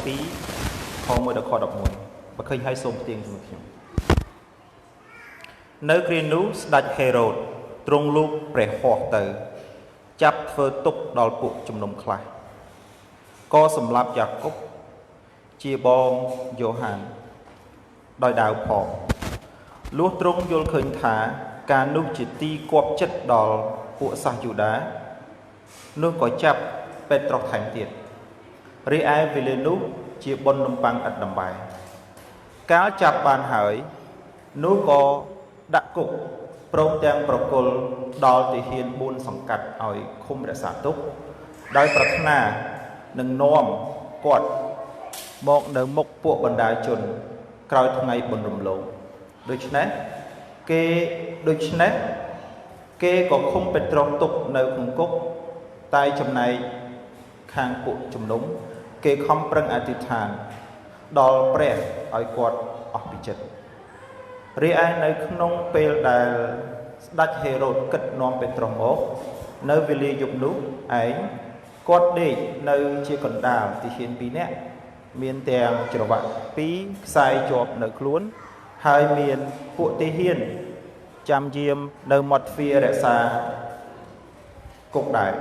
ខ1ដល់ខ11បើឃើញហើយសូមផ្ទៀងជាមួយខ្ញុំនៅគ្រានោះស្ដេចហេរ៉ូតទ្រង់លូកព្រះហស្ថទៅចាប់ធ្វើទុកដល់ពួកជំនុំខ្លះក៏សម្លាប់យ៉ាកុបជាបងយ៉ូហានដោយដាវផងលុះទ្រង់យល់ឃើញថាការនោះជាទីគប់ចិត្តដល់ពួកសាសយូដានោះក៏ចាប់ពេត្រុសថែមទៀតរីឯវេលានោះជាបុណ្យនំប៉័ងឥតដំបែកាលចាប់បានហើយនោះក៏ដាក់គុកព្រមទាំងប្រគល់ដល់ទាហាន4សង្កាត់ឲ្យឃុំរក្សាទុកដោយប្រាថ្នានឹងនាំគាត់មកនៅមុខពួកបណ្ដាជនក្រោយថ្ងៃបុណ្យរំលងដូច្នេះគេក៏ឃុំពេត្រុសទុកនៅក្នុងគុកតែចំណែកខាងពួកជំនុំគេខំប្រឹងអធិដ្ឋានដល់ព្រះឲ្យគាត់អស់ពីចិត្តរីឯនៅក្នុងពេលដែលស្ដេចហេរ៉ូតគិតនាំពេត្រុសមកនៅវេលាយប់នោះឯងគាត់ដេកនៅជាកណ្ដាលទាហាន2នាក់មានទាំងច្រវាក់2ខ្សែជាប់នៅខ្លួនហើយមានពួកទាហានចាំយាមនៅមាត់ទ្វាររក្សាគុកដែរ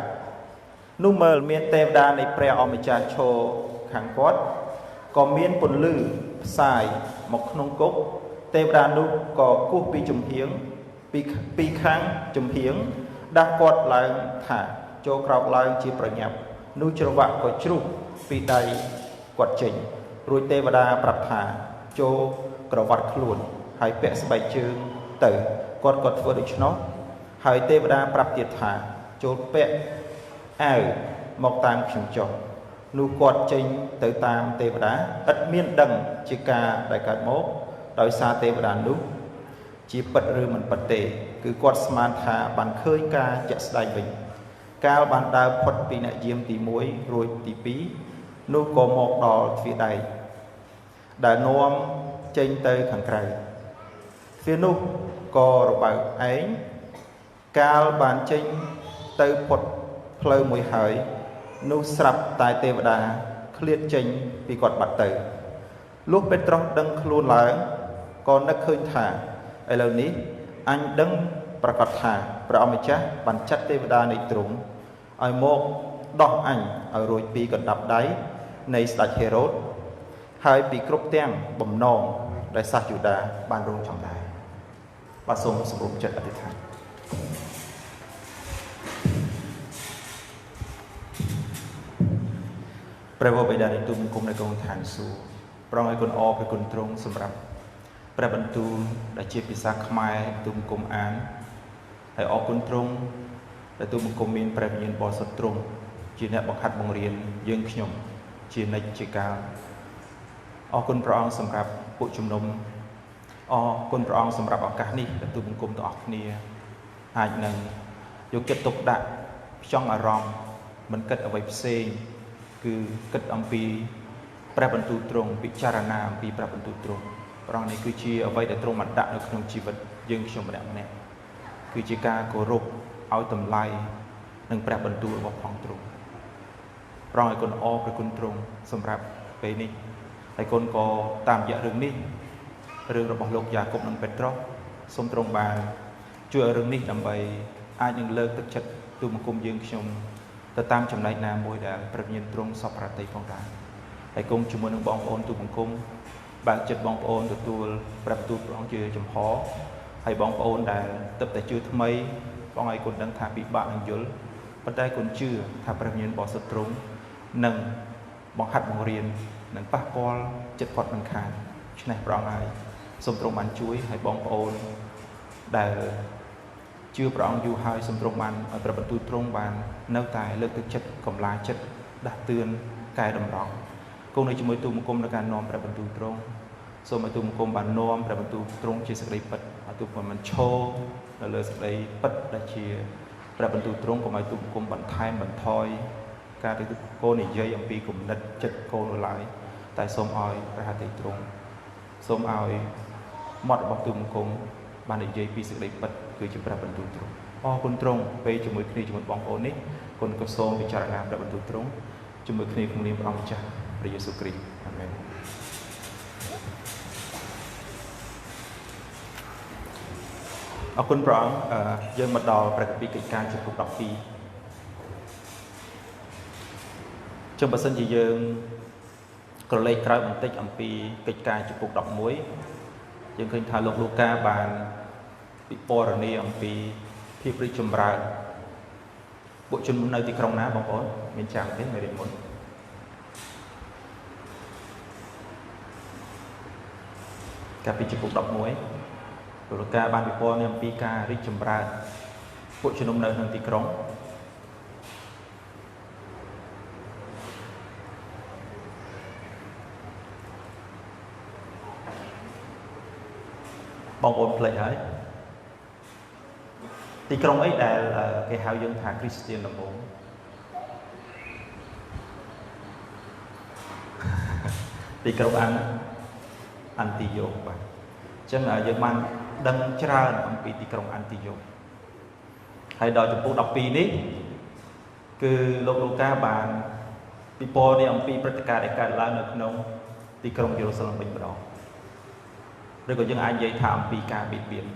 នោះមើលមានទេវតានៃព្រះអម្ចាស់ឈរខាងគាត់ក៏មានពន្លឺផ្សាយមកក្នុងគុកទេវតានោះក៏គោះពីចំហៀងពីខាងចំហៀងដាស់គាត់ឡើងថាចូលក្រោកឡើងជាប្រញាប់នោះច្រវាក់ក៏ជ្រុះពីដៃគាត់ចេញរួចទេវតាប្រាប់ថាចូលក្រវ៉ាត់ខ្លួនហើយពាក់ស្បែកជើងទៅគាត់ក៏ធ្វើដូច្នោះហើយទេវតាប្រាប់ទៀតថាចូលពាក់អាវមកតាមខ្ញុំចុះនោះគាត់ចេញទៅតាមទេវតាឥតមានដឹងជាការដែលកើតមកដោយសារទេវតានោះជាពិតឬមិនពិតទេគឺគាត់ស្មានថាបានឃើញការជាក់ស្ដែងវិញកាលបានដើរផុតពីអ្នកយាមទី1រួចទី2នោះក៏មកដល់ទ្វារដែកដែលនាំចេញទៅខាងក្រៅទ្វារនោះក៏របើកឯងកាលបានចេញទៅផុតផ្លូវមួយហើយនោះស្រាប់តែទេវតាឃ្លាតចេញពីគាត់បាត់ទៅលុះពេត្រុសដឹងខ្លួនឡើងក៏នឹកឃើញថាឥឡូវនេះអញដឹងប្រកាសថាព្រះអម្ចាស់បានចាត់ទេវតានៃទ្រង់ឲ្យមកដោះអញឲ្យរួចពីកណ្ដាប់ដៃនៃស្ដេចហេរ៉ូតហើយពីគ្រប់ទាំងបំណងដែលសាសយូដាបានរងចាំដែរបាទសូមសម្រុំចិត្តអធិដ្ឋានព្រះបិតានៃទូលបង្គំនៃកងឋានសួគ៌ប្រងឲ្យគុណអរព្រះគុណទ្រង់សម្រាប់ព្រះបន្ទូលដែលជាភាសាខ្មែរទូលបង្គំអានហើយអរគុណទ្រង់ដែលទូលបង្គំមានព្រះវិញ្ញាណបរិសុទ្ធទ្រង់ជាអ្នកបង្ហាត់បង្រៀនយើងខ្ញុំជានិច្ចជាកាលអរគុណព្រះអង្គសម្រាប់ពួកជំនុំអរគុណព្រះអង្គសម្រាប់ឱកាសនេះដែលទូលបង្គំទាំងអស់គ្នាអាចនឹងយកចិត្តទុកដាក់ផ្ចង់អារម្មណ៍មិនគិតអ្វីផ្សេងគឺគិតអំពីព្រះបន្ទូលទ្រង់ពិចារណាអំពីព្រះបន្ទូលទ្រង់ព្រះអង្គនេះគឺជាអ្វីដែលទ្រង់បានដាក់នៅក្នុងជីវិតយើងខ្ញុំម្នាក់គឺជាការគោរពឲ្យតម្លៃនឹងព្រះបន្ទូលរបស់ផងទ្រង់ព្រះអង្គឲ្យគុណអរព្រះគុណទ្រង់សម្រាប់ពេលនេះហើយគុណក៏តាមរយៈរឿងនេះរឿងរបស់លោកយ៉ាកុបនិងពេត្រុសសូមទ្រង់បានជួយឲ្យរឿងនេះដើម្បីអាចនឹងលើកទឹកចិត្តទូលបង្គំយើងខ្ញុំទៅតាមចំណែកណាមួយដែលព្រះវិញ្ញាណទ្រង់សពប្រតិផងដែរហើយគង់ជាមួយនឹងបងប្អូនទូលបង្គំបើកចិត្តបងប្អូនទទួលព្រះបន្ទូលព្រះអង្គជាចំហហើយបងប្អូនដែលទើបតែជឿថ្មីបងឲ្យគុណដឹងថាពិបាកនឹងយល់ប៉ុន្តែគុណជឿថាព្រះវិញ្ញាណបរិសុទ្ធទ្រង់នឹងបង្ហាត់បង្រៀននឹងប៉ះពាល់ចិត្តគាត់មិនខានឆ្នេះព្រះអង្គហើយសូមទ្រង់បានជួយឲ្យបងប្អូនដែលជឿព្រះអង្គយូរហើយសូមទ្រង់បានឲ្យព្រះបន្ទូលទ្រង់បាននៅតែលើកទឹកចិត្តកម្លាចិត្តដាស់តឿនកែតម្រង់គង់នៅជាមួយទូលបង្គំនៅការនាំព្រះបន្ទូលទ្រង់សូមឲ្យទូលបង្គំបាននាំព្រះបន្ទូលទ្រង់ជាសេចក្តីពិតឲ្យទូលបង្គំមិនឈរនៅលើសេចក្តីពិតដែលជាព្រះបន្ទូលទ្រង់កុំឲ្យទូលបង្គំបន្ថែមបន្ថយការទីកូននិយាយអំពីគំនិតចិត្តកូននៅឡើយតែសូមឲ្យព្រះហត្ថលេខទ្រង់សូមឲ្យមាត់របស់ទូលបង្គំបាននិយាយពីសេចក្តីពិតគឺជាព្រះបន្ទូលទ្រង់អរគុណទ្រង់ពេលជាមួយគ្នាជាមួយបងប្អូននេះគុណក៏សូមពិចារណាព្រះបន្ទូលទ្រង់ជាមួយគ្នាក្នុងនាមព្រះអង្គម្ចាស់ ព្រះយេស៊ូវគ្រីស្ទអាមែនអរគុណព្រះអង្គយើងមកដល់ព្រះគម្ពីរកិច្ចការចំពុក12ចុះបើសិនជាយើងក្រឡេកក្រោយបន្តិចអំពីកិច្ចការចំពុក11យើងឃើញថាលោកលូកាបានពិពណ៌នាអំពីភាពរីកចម្រើនពួកជននៅទីក្រុងណាបងប្អូនមានចាំទេមេរៀនមុនកាលពីចំពុក11លោកលូកាបានពិពណ៌នាអំពីការរីកចម្រើនពួកជននៅក្នុងទីក្រុងបងប្អូនភ្លេចហើយទីក្រុងអីដែលគេហៅយើងថាគ្រីស្ទានដំបូងទីក្រុងអាន់ទីយ៉ូកបាទអញ្ចឹងយើងបានដឹងច្រើនអំពីទីក្រុងអាន់ទីយ៉ូកហើយដល់ចំពោះ12នេះគឺលោកលូកាបានពិពណ៌នាអំពីព្រឹត្តិការណ៍ដែលកើតឡើងនៅក្នុងទីក្រុងយេរូសាឡិមវិញម្ដងឬក៏យើងអាចនិយាយថាអំពីការបៀតបៀនអ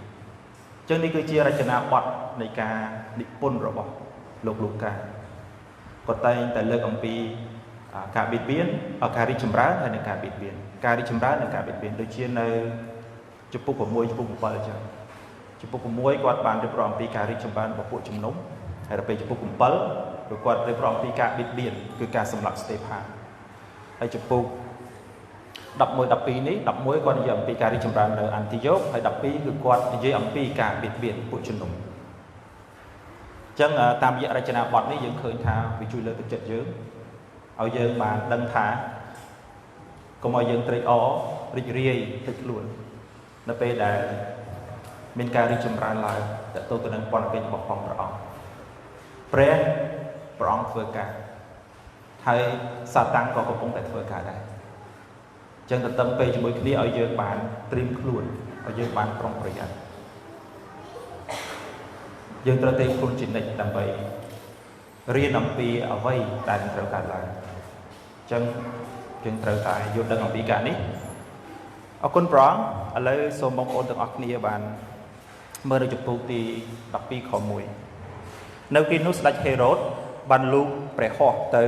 ញ្ចឹងនេះគឺជារចនាបថនៃការនិពន្ធរបស់លោកលូកាគាត់តែងតែលើកអំពីការបៀតបៀនការរីកចម្រើនហើយនិងការបៀតបៀនការរីកចម្រើននិងការបៀតបៀនដូចជានៅចំពុក6ចំពុក7អញ្ចឹងចំពុក6គាត់បានរៀបរាប់អំពីការរីកចម្រើនរបស់ពួកជំនុំហើយដល់ពេលចំពុក7គឺគាត់រៀបរាប់អំពីការបៀតបៀនគឺការសម្លាប់ស្តេផានហើយចំពុក11 12នេះ11គាត់និយាយអំពីការរីកចម្រើននៅអាន់ទីយ៉ូកហើយ12គឺគាត់និយាយអំពីការបៀតបៀនពួកជំនុំអញ្ចឹងតាមរយៈរចនាបថនេះយើងឃើញថាវាជួយលើកទឹកចិត្តយើងឲ្យយើងបានដឹងថាកុំឲ្យយើងត្រេកអររីករាយទឹកខ្លួននៅពេលដែលមានការរីកចម្រើនឡើងតទៅទៅនឹងពន្ធកិច្ចរបស់ព្រះអង្គព្រះអង្គធ្វើការហើយសាតាំងក៏កំពុងតែធ្វើការដែរចឹងទន្ទឹមពេលជាមួយគ្នាឲ្យយើងបានត្រៀមខ្លួនឲ្យយើងបានប្រុងប្រយ័ត្នយើងត្រូវត្រៀមខ្លួនជានិច្ចដើម្បីរៀនអំពីអ្វីដែលនឹងត្រូវកើតឡើងចឹងយើងត្រូវតែយល់ដឹងអំពីការនេះអរគុណព្រះអង្គឥឡូវសូមបងប្អូនទាំងអស់គ្នាបានមើលនៅចំពោះទី12ខ1នៅទីនោះស្ដេចហេរ៉ូតបានលូកព្រះហស្ថទៅ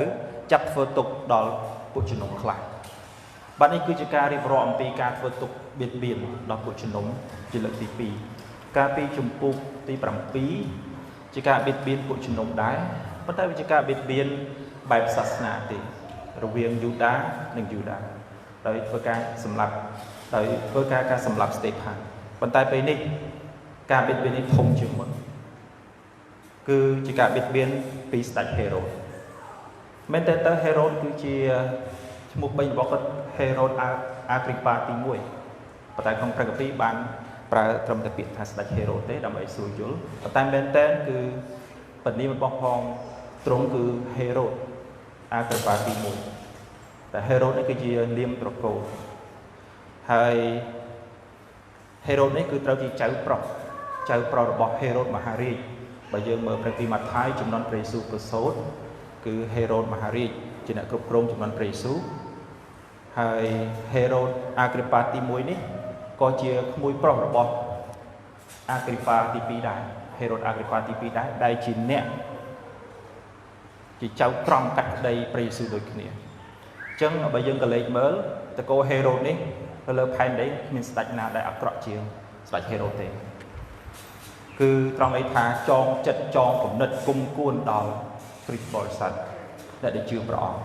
ចាប់ធ្វើទុកដល់ពួកជំនុំខ្លះបាទនេះគឺជាការរៀបរាប់អំពីការធ្វើទុកបៀតបៀនដល់ពួកជំនុំជាលើកទី2ការពីជំពូកទី7ជាការបៀតបៀនពួកជំនុំដែរប៉ុន្តែវាជាការបៀតបៀនបែបសាសនាទេរវាងយូដានិងយូដាដោយធ្វើការសម្លាប់ការសម្លាប់ស្តេផានប៉ុន្តែពេលនេះការបៀតបៀននេះធំជាងមុនគឺជាការបៀតបៀនពីស្ដេចហេរ៉ូតមែនតើហេរ៉ូតគឺជាឈ្មោះពេញរបស់គាត់ហេរ៉ូតអាគ្រីប៉ាទី1ប៉ុន្តែក្នុងព្រះគម្ពីរបានប្រើត្រឹមតែពាក្យថាស្ដេចហេរ៉ូតទេដើម្បីស្រួលយល់ប៉ុន្តែមែនតើគឺបញ្ញារបស់ផងទ្រង់គឺហេរ៉ូតអាគ្រីប៉ាទី1តែហេរ៉ូតនេះគឺជានាមត្រកូលហើយហេរ៉ូតនេះគឺត្រូវជាចៅប្រុសរបស់ហេរ៉ូតមហារាជបើយើងមើលព្រះគម្ពីរម៉ាថាយចំនួនព្រះយេស៊ូវប្រសូតគឺហេរ៉ូតមហារាជជាអ្នកគ្រប់គ្រងចំនួនព្រះយេស៊ូវហើយហេរ៉ូតអាគ្រីប៉ាទី1នេះក៏ជាក្មួយប្រុសរបស់អាគ្រីប៉ាទី2ដែរហេរ៉ូតអាគ្រីប៉ាទី2ដែរដែលជាអ្នកជាចៅក្រមកាត់ក្តីព្រះយេស៊ូវដូចគ្នាអញ្ចឹងបើយើងក៏លេចមើលតកូហេរ៉ូតនេះទៅលើផែនដីគ្មានស្ដេចណាដែលអាក្រក់ជាងស្ដេចហេរ៉ូតទេគឺត្រង់ន័យថាចងចិត្តចងគំនិតគុំគួនដល់គ្រីស្ទបរិស័ទដែលជឿព្រះអង្គ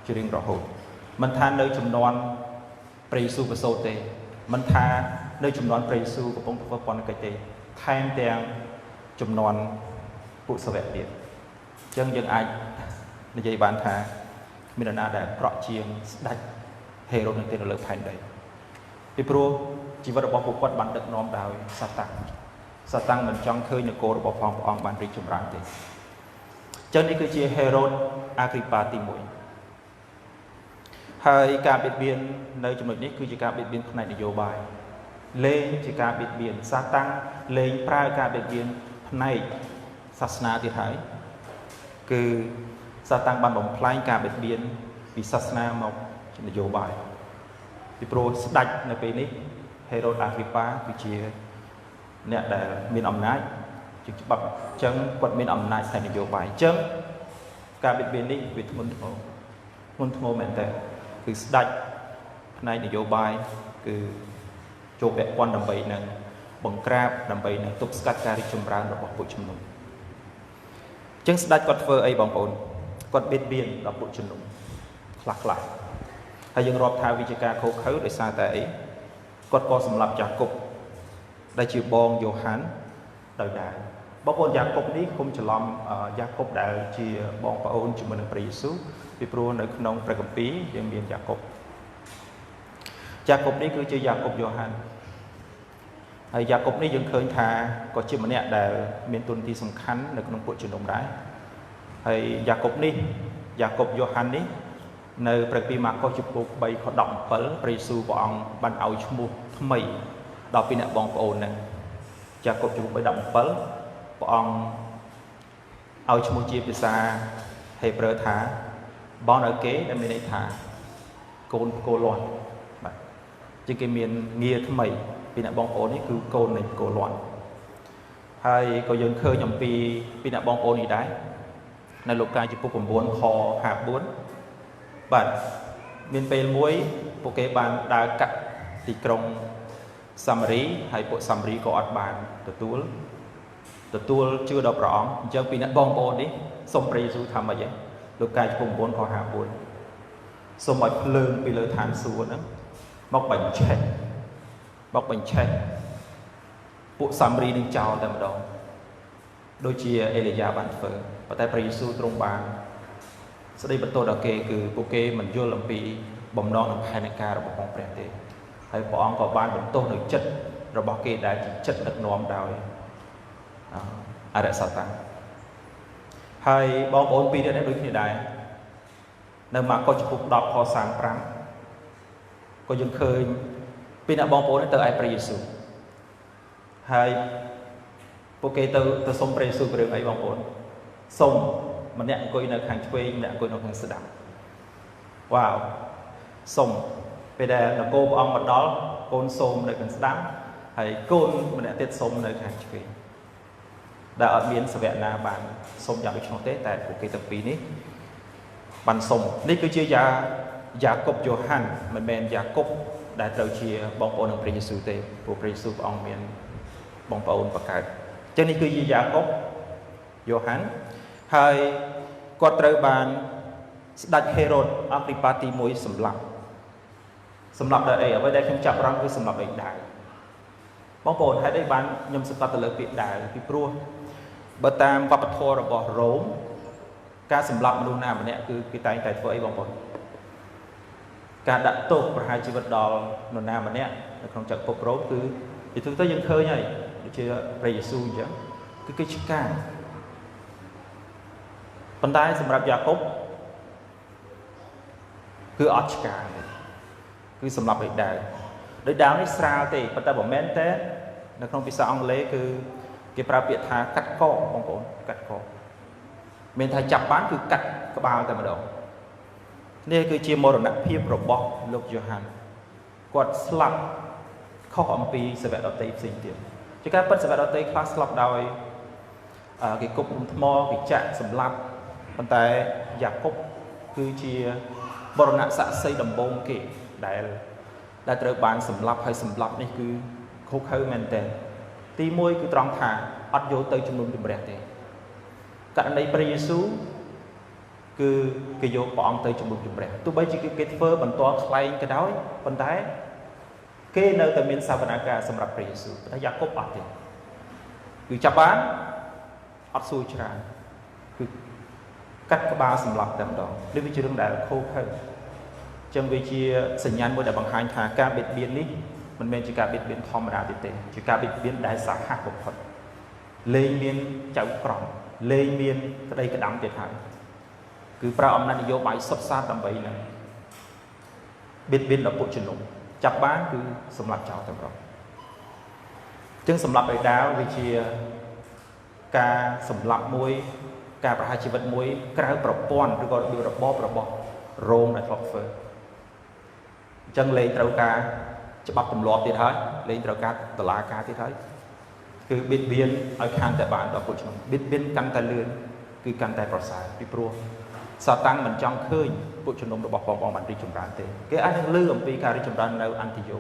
ជារៀងរហូតមិនថានៅចំនួនព្រះយេស៊ូវប្រសូតទេមិនថានៅចំនួនព្រះយេស៊ូវកំពុងធ្វើពន្ធកិច្ចទេថែមទាំងចំនួនពួកសាវកទៀតអញ្ចឹងយើងអាចនិយាយបានថាមាននរណាដែលអាក្រក់ជាងស្ដេចហេរ៉ូតនឹងទេនៅលើផែនដីពីព្រោះជីវិតរបស់ពួកគាត់បានដឹកនាំដោយសាតាំងមិនចង់ឃើញនគររបស់ព្រះអង្គបានរីកចម្រើនទេចឹងនេះគឺជាហេរ៉ូតអាគ្រីប៉ាទី1ហើយការបៀតបៀននៅចំណុចនេះគឺជាការបៀតបៀនផ្នែកនយោបាយលែងជាការបៀតបៀនសាតាំងលែងប្រើការបៀតបៀនផ្នែកសាសនាទៀតហើយគឺសាតាំងបានបំផ្លាញការបៀតបៀនពីសាសនាមក นโยบายពីព្រោះស្ដេចនៅពេលនេះហេរ៉ូតអាហ្គ្រីប៉ាគឺជាអ្នកដែលមានអំណាចជាច្បាប់អញ្ចឹងគាត់មានអំណាចផ្នែកនយោបាយអញ្ចឹងការបៀតបៀននេះវាធ្ងន់ធ្ងរមែនតើគឺស្ដេចផ្នែកនយោបាយគឺចូលពាក់ព័ន្ធដើម្បីនឹងបង្ក្រាបដើម្បីនឹងទប់ស្កាត់ការរីកចម្រើនរបស់ពួកជំនុំអញ្ចឹងស្ដេចគាត់ធ្វើអីបងប្អូនគាត់បៀតបៀនដល់ពួកជំនុំខ្លះហើយយើងរាប់ថាវាជាការខុសខើដោយសារតែអីគាត់ក៏សម្លាប់យ៉ាកុបដែលជាបងយ៉ូហានដោយដែរបងប្អូនយ៉ាកុបនេះគុំច្រឡំយ៉ាកុបដែលជាបងប្អូនជាមួយនឹងព្រះយេស៊ូវពីព្រោះនៅក្នុងព្រះគម្ពីរយើងមានយ៉ាកុបនេះគឺជាយ៉ាកុបយ៉ូហានហើយយ៉ាកុបនេះយើងឃើញថាក៏ជាម្នាក់ដែលមានតួនាទីសំខាន់នៅក្នុងពួកជំនុំដែរហើយយ៉ាកុបយ៉ូហាននេះនៅព្រះគម្ពីរម៉ាកុសជំពូក3ខ17ព្រះយេស៊ូវព្រះអង្គបានឲ្យឈ្មោះថ្មីដល់ពីអ្នកបងប្អូនហ្នឹងយ៉ាកុបជំពូក3 17ព្រះអង្គឲ្យឈ្មោះជាភាសាហេប្រឺថាបងឲ្យគេដែលមានន័យថាកូនផ្គោលាន់បាទជាគេមានងារថ្មីពីអ្នកបងប្អូននេះគឺកូននៃផ្គោលាន់ហើយក៏យើងឃើញអំពីអ្នកបងប្អូននេះដែរនៅលោកកាយជំពូក9ខ54បាទមានពេលមួយពួកគេបានដើរកាត់ទីក្រុងសាមារីហើយពួកសាមារីក៏អត់បានទទួលជឿដល់ព្រះអង្គអញ្ចឹងពីអ្នកបងប្អូននេះសូមព្រះយេស៊ូវថាម៉េចលោកកាយជំពូក9ខ54សូមឲ្យភ្លើងពីលើឋានសួគ៌ហ្នឹងមកបញ្ឆេះពួកសាមារីនឹងចោលតែម្ដងដូចជាអេលីយ៉ាបានធ្វើប៉ុន្តែព្រះយេស៊ូវទ្រង់បានស្ដីបន្ទោសដល់គេគឺពួកគេមិនយល់អំពីបំណងនិងផែនការរបស់ព្រះទេហើយព្រះអង្គក៏បានបន្ទោសនៅចិត្តរបស់គេដែលជាចិត្តដឹកនាំដោយអរិយសតាំងហើយបងប្អូនពីរនាក់នេះដូចគ្នាដែរនៅម៉ាកុសជំពូក10ខ35ក៏យើងឃើញពីអ្នកបងប្អូនទៅឯព្រះយេស៊ូវហើយពួកគេទៅសុំព្រះយេស៊ូវរឿងអីបងប្អូនសុំម្នាក់អង្គុយនៅខាងឆ្វេងម្នាក់អង្គុយនៅខាងស្ដាំវ៉ាវសុំពេលដែលនគរព្រះអង្គមកដល់កូនសូមនៅខាងស្ដាំហើយកូនម្នាក់ទៀតសុំនៅខាងឆ្វេងដែលអត់មានសាវកណាបានសុំយ៉ាងដូច្នោះទេតែពួកគេទាំងពីរនេះបានសុំនេះគឺជាយ៉ាកុបយ៉ូហានមិនមែនយ៉ាកុបដែលត្រូវជាបងប្អូននឹងព្រះយេស៊ូវទេព្រោះព្រះយេស៊ូវព្រះអង្គមានបងប្អូនបង្កើតអញ្ចឹងនេះគឺជាយ៉ាកុបយ៉ូហានហើយគាត់ត្រូវបានស្ដេចហេរ៉ូតអាហ្គ្រីប៉ាទី1សម្លាប់ដោយអីអ្វីដែលខ្ញុំចាប់អារម្មណ៍គឺសម្លាប់ដោយដាវបងប្អូនហេតុអីបានខ្ញុំសង្កត់ទៅលើពាក្យដាវពីព្រោះបើតាមវប្បធម៌របស់រ៉ូមការសម្លាប់មនុស្សណាម្នាក់គឺគេតែងតែធ្វើអីបងប្អូនការដាក់ទោសប្រហារជីវិតដល់នរណាម្នាក់នៅក្នុងចក្រភពរ៉ូមគឺនិយាយទៅយើងឃើញហើយដូចជាព្រះយេស៊ូវអញ្ចឹងគឺគេឆ្កាងប៉ុន្តែសម្រាប់យ៉ាកុបគឺអត់ឆ្កាងទេគឺសម្រាប់ដោយដាវនេះស្រាលទេប៉ុន្តែមិនមែនទេនៅក្នុងភាសាអង់គ្លេសគឺគេប្រើពាក្យថាកាត់កបងប្អូនកាត់កមានថាចាប់បានគឺកាត់ក្បាលតែម្ដងនេះគឺជាមរណភាពរបស់លោកយ៉ូហានគាត់ស្លាប់ខុសអំពីសាវកដទៃផ្សេងទៀតជាការពិតសាវកដទៃខ្លះស្លាប់ដោយគេគប់ថ្មគេចាក់សម្លាប់ប៉ុន្តែយ៉ាកុបគឺជាបរណស័ក្តិសិទ្ធិដំបូងគេដែលត្រូវបានសម្លាប់ហើយសម្លាប់នេះគឺខុសខើមែនទែនទី1គឺត្រង់ថាអត់យកទៅជំនុំជម្រះទេករណីព្រះយេស៊ូវគឺគេយកព្រះអង្គទៅជំនុំជម្រះទោះបីជាគេធ្វើបន្តខ្លែងក៏ដោយប៉ុន្តែគេនៅតែមានសវនាការសម្រាប់ព្រះយេស៊ូវតែយ៉ាកុបអត់ទេគឺចាប់បានអត់សួរច្រើនគឺកាត់ក្បាលសម្លាប់តែម្ដងនេះវាជារឿងដែលខុសខើចឹងវាជាសញ្ញាណមួយដែលបង្ហាញថាការបៀតបៀននេះមិនមែនជាការបៀតបៀនធម្មតាទេជាការបៀតបៀនដែលសាហាវបំផុតលែងមានចៅក្រមលែងមានក្តីក្តាំទៀតហើយគឺប្រើអំណាចនយោបាយសុទ្ធសាធដើម្បីនឹងបៀតបៀនដល់ពួកជំនុំចាប់បានគឺសម្លាប់ចោលតែម្ដងចឹងសម្លាប់ដោយដាវវាជាការសម្លាប់មួយការប្រហារជីវិតមួយក្រៅប្រព័ន្ធឬក៏របបរបស់រ៉ូមដែលធ្លាប់ធ្វើ ចឹងលេងត្រូវការច្បាប់ទម្លាប់ទៀតហើយលេងត្រូវការតឡាការទៀតហើយគឺបៀតបៀនឲ្យខានតែបានដល់ពួកខ្ញុំបៀតបៀនកាន់តែលឿនគឺកាន់តែប្រសើរពីព្រោះសាតាំងមិនចង់ឃើញពួកជំនុំរបស់បងប្អូនបានរីកចម្រើនទេគេអាចនឹងឮអំពីការរីកចម្រើននៅអន្តិយោ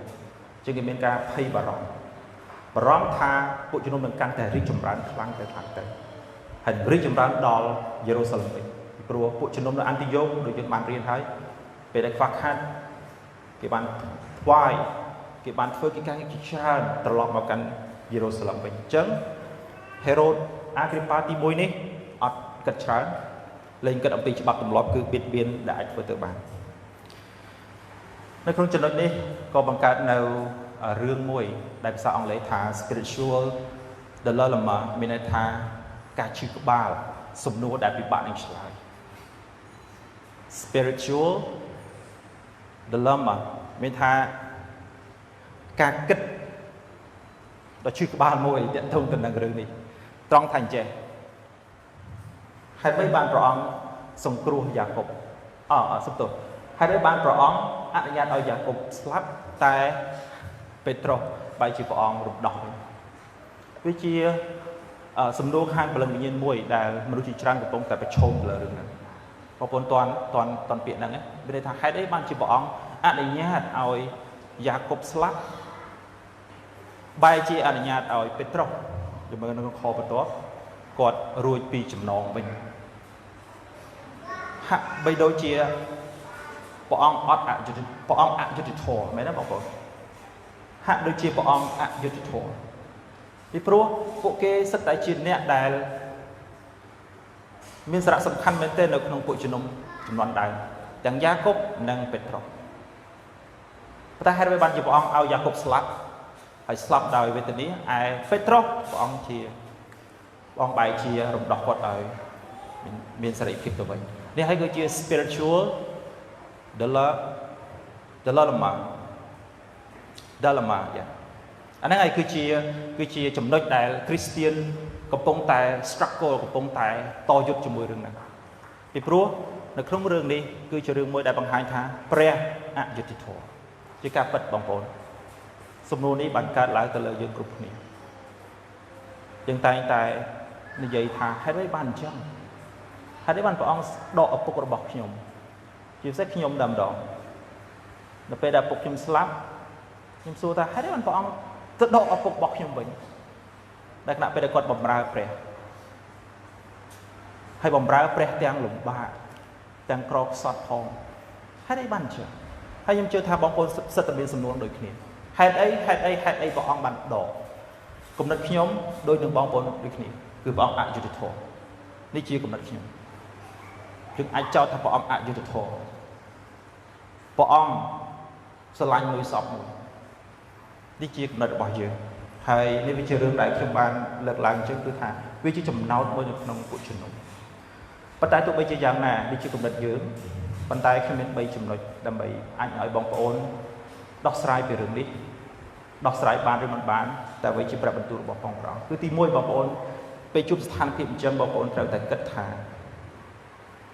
ចឹងគេមានការភ័យបារម្ភថាពួកជំនុំនឹងកាន់តែរីកចម្រើនខ្លាំងទៅហើយរីកចម្រើនដល់យេរូសាឡិមវិញពីព្រោះពួកជំនុំនៅអន្តិយោដូចយើងបានរៀនហើយពេលដែលខ្វះខាតគេបានថ្វាយគេបានធ្វើកិច្ចការជាច្រើនត្រឡប់មកកាន់យេរូសាឡិមវិញអញ្ចឹងហេរ៉ូតអាគ្រីប៉ាទី1នេះអត់គិតច្រើនលេងគិតអំពីច្បាប់ទម្លាប់គឺបៀតបៀនដែលអាចធ្វើទៅបាននៅក្នុងចំណុចនេះក៏បង្កើតនៅរឿងមួយដែលភាសាអង់គ្លេសថា spiritual dilemma មានន័យថាការឈឺក្បាលសំណួរដែលពិបាកនឹងឆ្លើយ spiritual dilemma មានថាការគិតដ៏ឈឺក្បាលមួយទាក់ទងទៅនឹងរឿងនេះត្រង់ថាអញ្ចេះហេតុអ្វីបានព្រះអង្គសង្គ្រោះយ៉ាកុបសុំទោសហេតុអ្វីបានព្រះអង្គអនុញ្ញាតឲ្យយ៉ាកុបស្លាប់តែពេត្រុសបែរជាព្រះអង្គរំដោះវិញវាជាសំណួរខាងព្រលឹងវិញ្ញាណមួយដែលមនុស្សជាច្រើនកំពុងតែប្រឈមលើរឿងហ្នឹងបងប្អូនតន់ពាក្យហ្នឹងមានន័យថាហេតុអីបានជាព្រះអង្គអនុញ្ញាតឲ្យយ៉ាកុបស្លាប់បែរជាអនុញ្ញាតឲ្យពេត្រុសទៅមើលនៅខបន្ទាប់គាត់រួចពីចំណងវិញហាក់បីដូចជាព្រះអង្គអត់ព្រះអង្គអយុត្តិធម៌មែនទេបងប្អូនហាក់ដូចជាព្រះអង្គអយុត្តិធម៌ពីព្រោះពួកគេសិតតែជាអ្នកដែលមានសារៈសំខាន់មែនទែននៅក្នុងពួកជំនុំចំនួនដើមទាំងយ៉ាកុបនិងពេត្រុសប៉ុន្តែហេតុអ្វីបានជាព្រះអង្គឲ្យយ៉ាកុបស្លាប់ហើយស្លាប់ដោយវេទនាឯពេត្រុសព្រះអង្គបែរជារំដោះគាត់ឲ្យមានសេរីភាពទៅវិញនេះហើយគឺជា spiritual dilemma យ៉ាអាហ្នឹងហើយគឺជាចំណុចដែលគ្រីស្ទានកំពុងតែ struggle កំពុងតែតយុទ្ធជាមួយរឿងហ្នឹងពីព្រោះនៅក្នុងរឿងនេះគឺជារឿងមួយដែលបង្ហាញថាព្រះអយុត្តិធម៌ជាការពិតបងប្អូនសំណួរនេះបានកើតឡើងទៅលើយើងគ្រប់គ្នាយើងតែងតែនិយាយថាហេតុអីបានអញ្ចឹងហេតុអីបានព្រះអង្គដកឪពុករបស់ខ្ញុំជាពិសេសខ្ញុំតែម្ដងនៅពេលដែលឪពុកខ្ញុំស្លាប់ខ្ញុំសួរថាហេតុអីបានព្រះអង្គទៅដកឪពុករបស់ខ្ញុំវិញដែលគណៈពេលដែលគាត់បម្រើព្រះហើយបម្រើព្រះទាំងលំបាកទាំងក្រខ្សត់ផងហេតុអីបានអញ្ចឹងហើយខ្ញុំជឿថាបងប្អូនសិតតែមានសំណួរដូចគ្នាហេតុអីព្រះអង្គបានដកគំនិតខ្ញុំដូចនឹងបងប្អូនដូចគ្នាគឺព្រះអង្គអយុត្តិធម៌នេះជាគំនិតខ្ញុំយើងអាចចោទថាព្រះអង្គអយុត្តិធម៌ព្រះអង្គស្រឡាញ់មួយសពមួយនេះជាគំនិតរបស់យើងហើយនេះវាជារឿងដែលខ្ញុំបានលើកឡើងអញ្ចឹងគឺថាវាជាចំណោទមួយនៅក្នុងពួកជំនុំប៉ុន្តែទោះបីជាយ៉ាងណានេះជាគំនិតយើងប៉ុន្តែខ្ញុំមាន3ចំណុចដើម្បីអាចឲ្យបងប្អូនដោះស្រាយពីរឿងនេះដោះស្រាយបានឬមិនបានតែវាជាប្រាប់បន្ទូលរបស់ព្រះអង្គគឺទី1បងប្អូនពេលជួបស្ថានភាពអញ្ចឹងបងប្អូនត្រូវតែគិតថា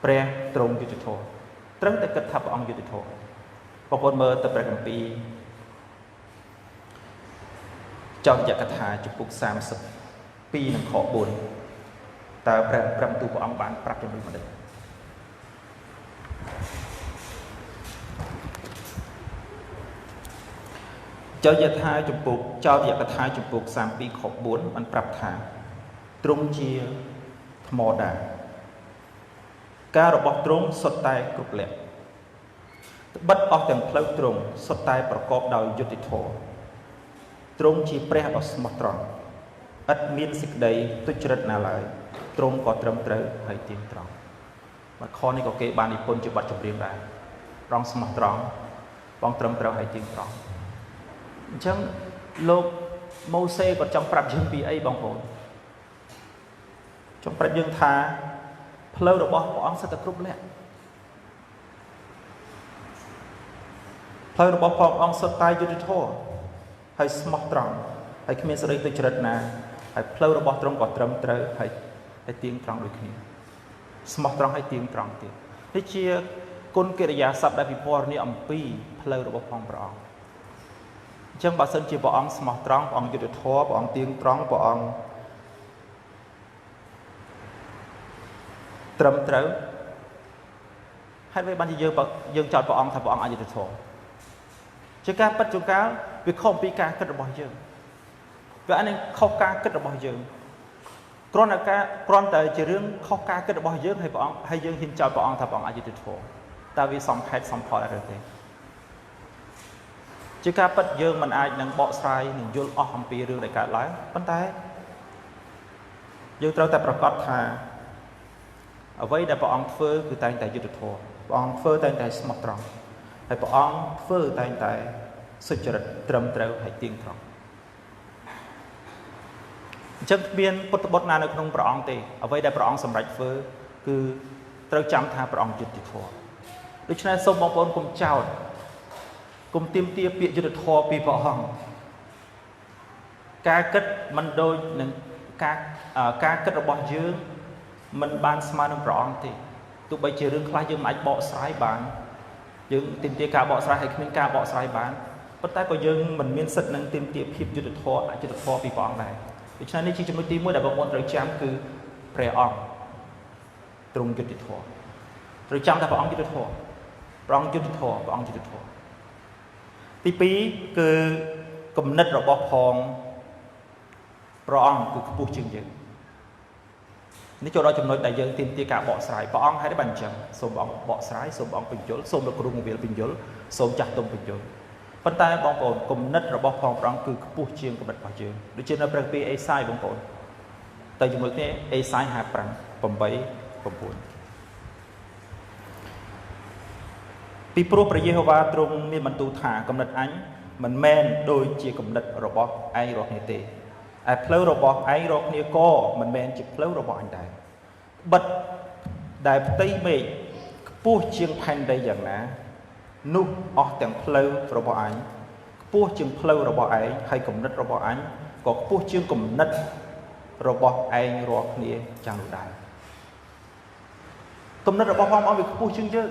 ព្រះទ្រង់យុត្តិធម៌ត្រូវតែគិតថាព្រះអង្គយុត្តិធម៌បងប្អូនមើលទៅព្រះគម្ពីរចោទយកថាជំពូក32និងខ4តើព្រះបន្ទូលព្រះអង្គបានប្រាប់ជំនួយមិនដែរចោទយកថាជំពូក32ខ4បានប្រាប់ថាទ្រង់ជាថ្មដាការរបស់ទ្រង់សុទ្ធតែគ្រប់លក្ខត្បិតអស់ទាំងផ្លូវទ្រង់សុទ្ធតែប្រកបដោយយុត្តិធម៌ទ្រង់ជាព្រះដ៏ស្មោះត្រង់ឥតមានសេចក្តីទុច្ចរិតណាឡើយទ្រង់ក៏ត្រឹមត្រូវហើយទៀងត្រង់បាទខនេះក៏គេបាននិពន្ធជាបទចម្រៀងដែរត្រង់ស្មោះត្រង់បងត្រឹមត្រូវហើយទៀងត្រង់អញ្ចឹងលោកម៉ូសេគាត់ចង់ប្រាប់យើងពីអីបងប្អូនចង់ប្រាប់យើងថាផ្លូវរបស់ព្រះអង្គសិតតែគ្រប់លក្ខផ្លូវរបស់ព្រះអង្គសុទ្ធតែយុត្តិធម៌ហើយស្មោះត្រង់ហើយគ្មានសេរីទុច្ចរិតណាហើយផ្លូវរបស់ទ្រង់ក៏ត្រឹមត្រូវហើយទៀងត្រង់ដូចគ្នាស្មោះត្រង់ហើយទៀងត្រង់ទៀតនេះជា គុណកិរិយាសព្ទដែលពិពណ៌នាអំពីផ្លូវរបស់ផងព្រះអង្គអញ្ចឹងបើសិនជាព្រះអង្គស្មោះត្រង់ព្រះអង្គយុត្តិធម៌ព្រះអង្គទៀងត្រង់ព្រះអង្គត្រឹមត្រូវហេតុអ្វីបានជាយើងចោទព្រះអង្គថាព្រះអង្គអយុត្តិធម៌ជាការពិតជួនកាលវាខុសពីការគិតរបស់យើងវាអានេះខុសការគិតរបស់យើងគ្រាន់តែជារឿងខុសការគិតរបស់យើងហើយព្រះអង្គហើយយើងហ៊ានចោទព្រះអង្គថាព្រះអង្គអយុត្តិធម៌តើវាសមហេតុសមផលអីទេជាការពិតយើងមិនអាចនឹងបកស្រាយនឹងយល់អស់អំពីរឿងដែលកើតឡើងប៉ុន្តែយើងត្រូវតែប្រកាសថាអ្វីដែលព្រះអង្គធ្វើគឺតែងតែយុត្តិធម៌ព្រះអង្គធ្វើតែងតែស្មោះត្រង់ហើយព្រះអង្គធ្វើតែងតែសុចរិតត្រឹមត្រូវហើយទៀងត្រង់អញ្ចឹងមានពុទ្ធបុត្រណានៅក្នុងព្រះអង្គទេអ្វីដែលព្រះអង្គសម្រេចធ្វើគឺត្រូវចាំថាព្រះអង្គយុត្តិធម៌ដូច្នេះសូមបងប្អូនកុំចោទកុំទាមទារពាក្យយុត្តិធម៌ពីព្រះអង្គការគិតមិនដូចនឹងការគិតរបស់យើងមិនបានស្មើនឹងព្រះអង្គទេទោះបីជារឿងខ្លះយើងមិនអាចបកស្រាយបានយើងទាមទារការបកស្រាយហើយគ្មានការបកស្រាយបានប៉ុន្តែក៏យើងមិនមានសិទ្ធិនឹងទាមទារភាពយុត្តិធម៌អយុត្តិធម៌ពីព្រះអង្គដែរដូច្នេះនេះជាចំណុចទី1ដែលបងប្អូនត្រូវចាំគឺព្រះអង្គទ្រង់យុត្តិធម៌ត្រូវចាំថាព្រះអង្គយុត្តិធម៌ព្រះអង្គយុត្តិធម៌ព្រះអង្គយុត្តិធម៌ទី2គឺគំនិតរបស់ផងព្រះអង្គគឺខ្ពស់ជាងយើងនេះចូលដល់ចំណុចដែលយើងទាមទារការបកស្រាយព្រះអង្គហើយបានអញ្ចឹងសូមព្រះអង្គបកស្រាយសូមព្រះអង្គបញ្យល់សូមលោកគ្រូងវិលបញ្យល់សូមចាស់ទុំបញ្យល់ប៉ុន្តែបងប្អូនគំនិតរបស់ផងព្រះអង្គគឺខ្ពស់ជាងគំនិតរបស់យើងដូចជានៅព្រះគម្ពីរអេសាយបងប្អូនតែជាមួយគ្នាអេសាយ55 8 9ពីព្រោះព្រះយេហូវ៉ាទ្រង់មានបន្ទូលថាគំនិតអញមិនមែនដូចជាគំនិតរបស់ឯងរាល់គ្នាទេឯផ្លូវរបស់ឯងរាល់គ្នាក៏មិនមែនជាផ្លូវរបស់អញដែរបិទដែលផ្ទៃមេឃខ្ពស់ជាងផែនដីយ៉ាងណានោះអស់ទាំងផ្លូវរបស់អញខ្ពស់ជាងផ្លូវរបស់ឯងហើយគំនិតរបស់អញក៏ខ្ពស់ជាងគំនិតរបស់ឯងរាល់គ្នាយ៉ាងនោះដែរគំនិតរបស់ផងអង្គវាខ្ពស់ជាងយើង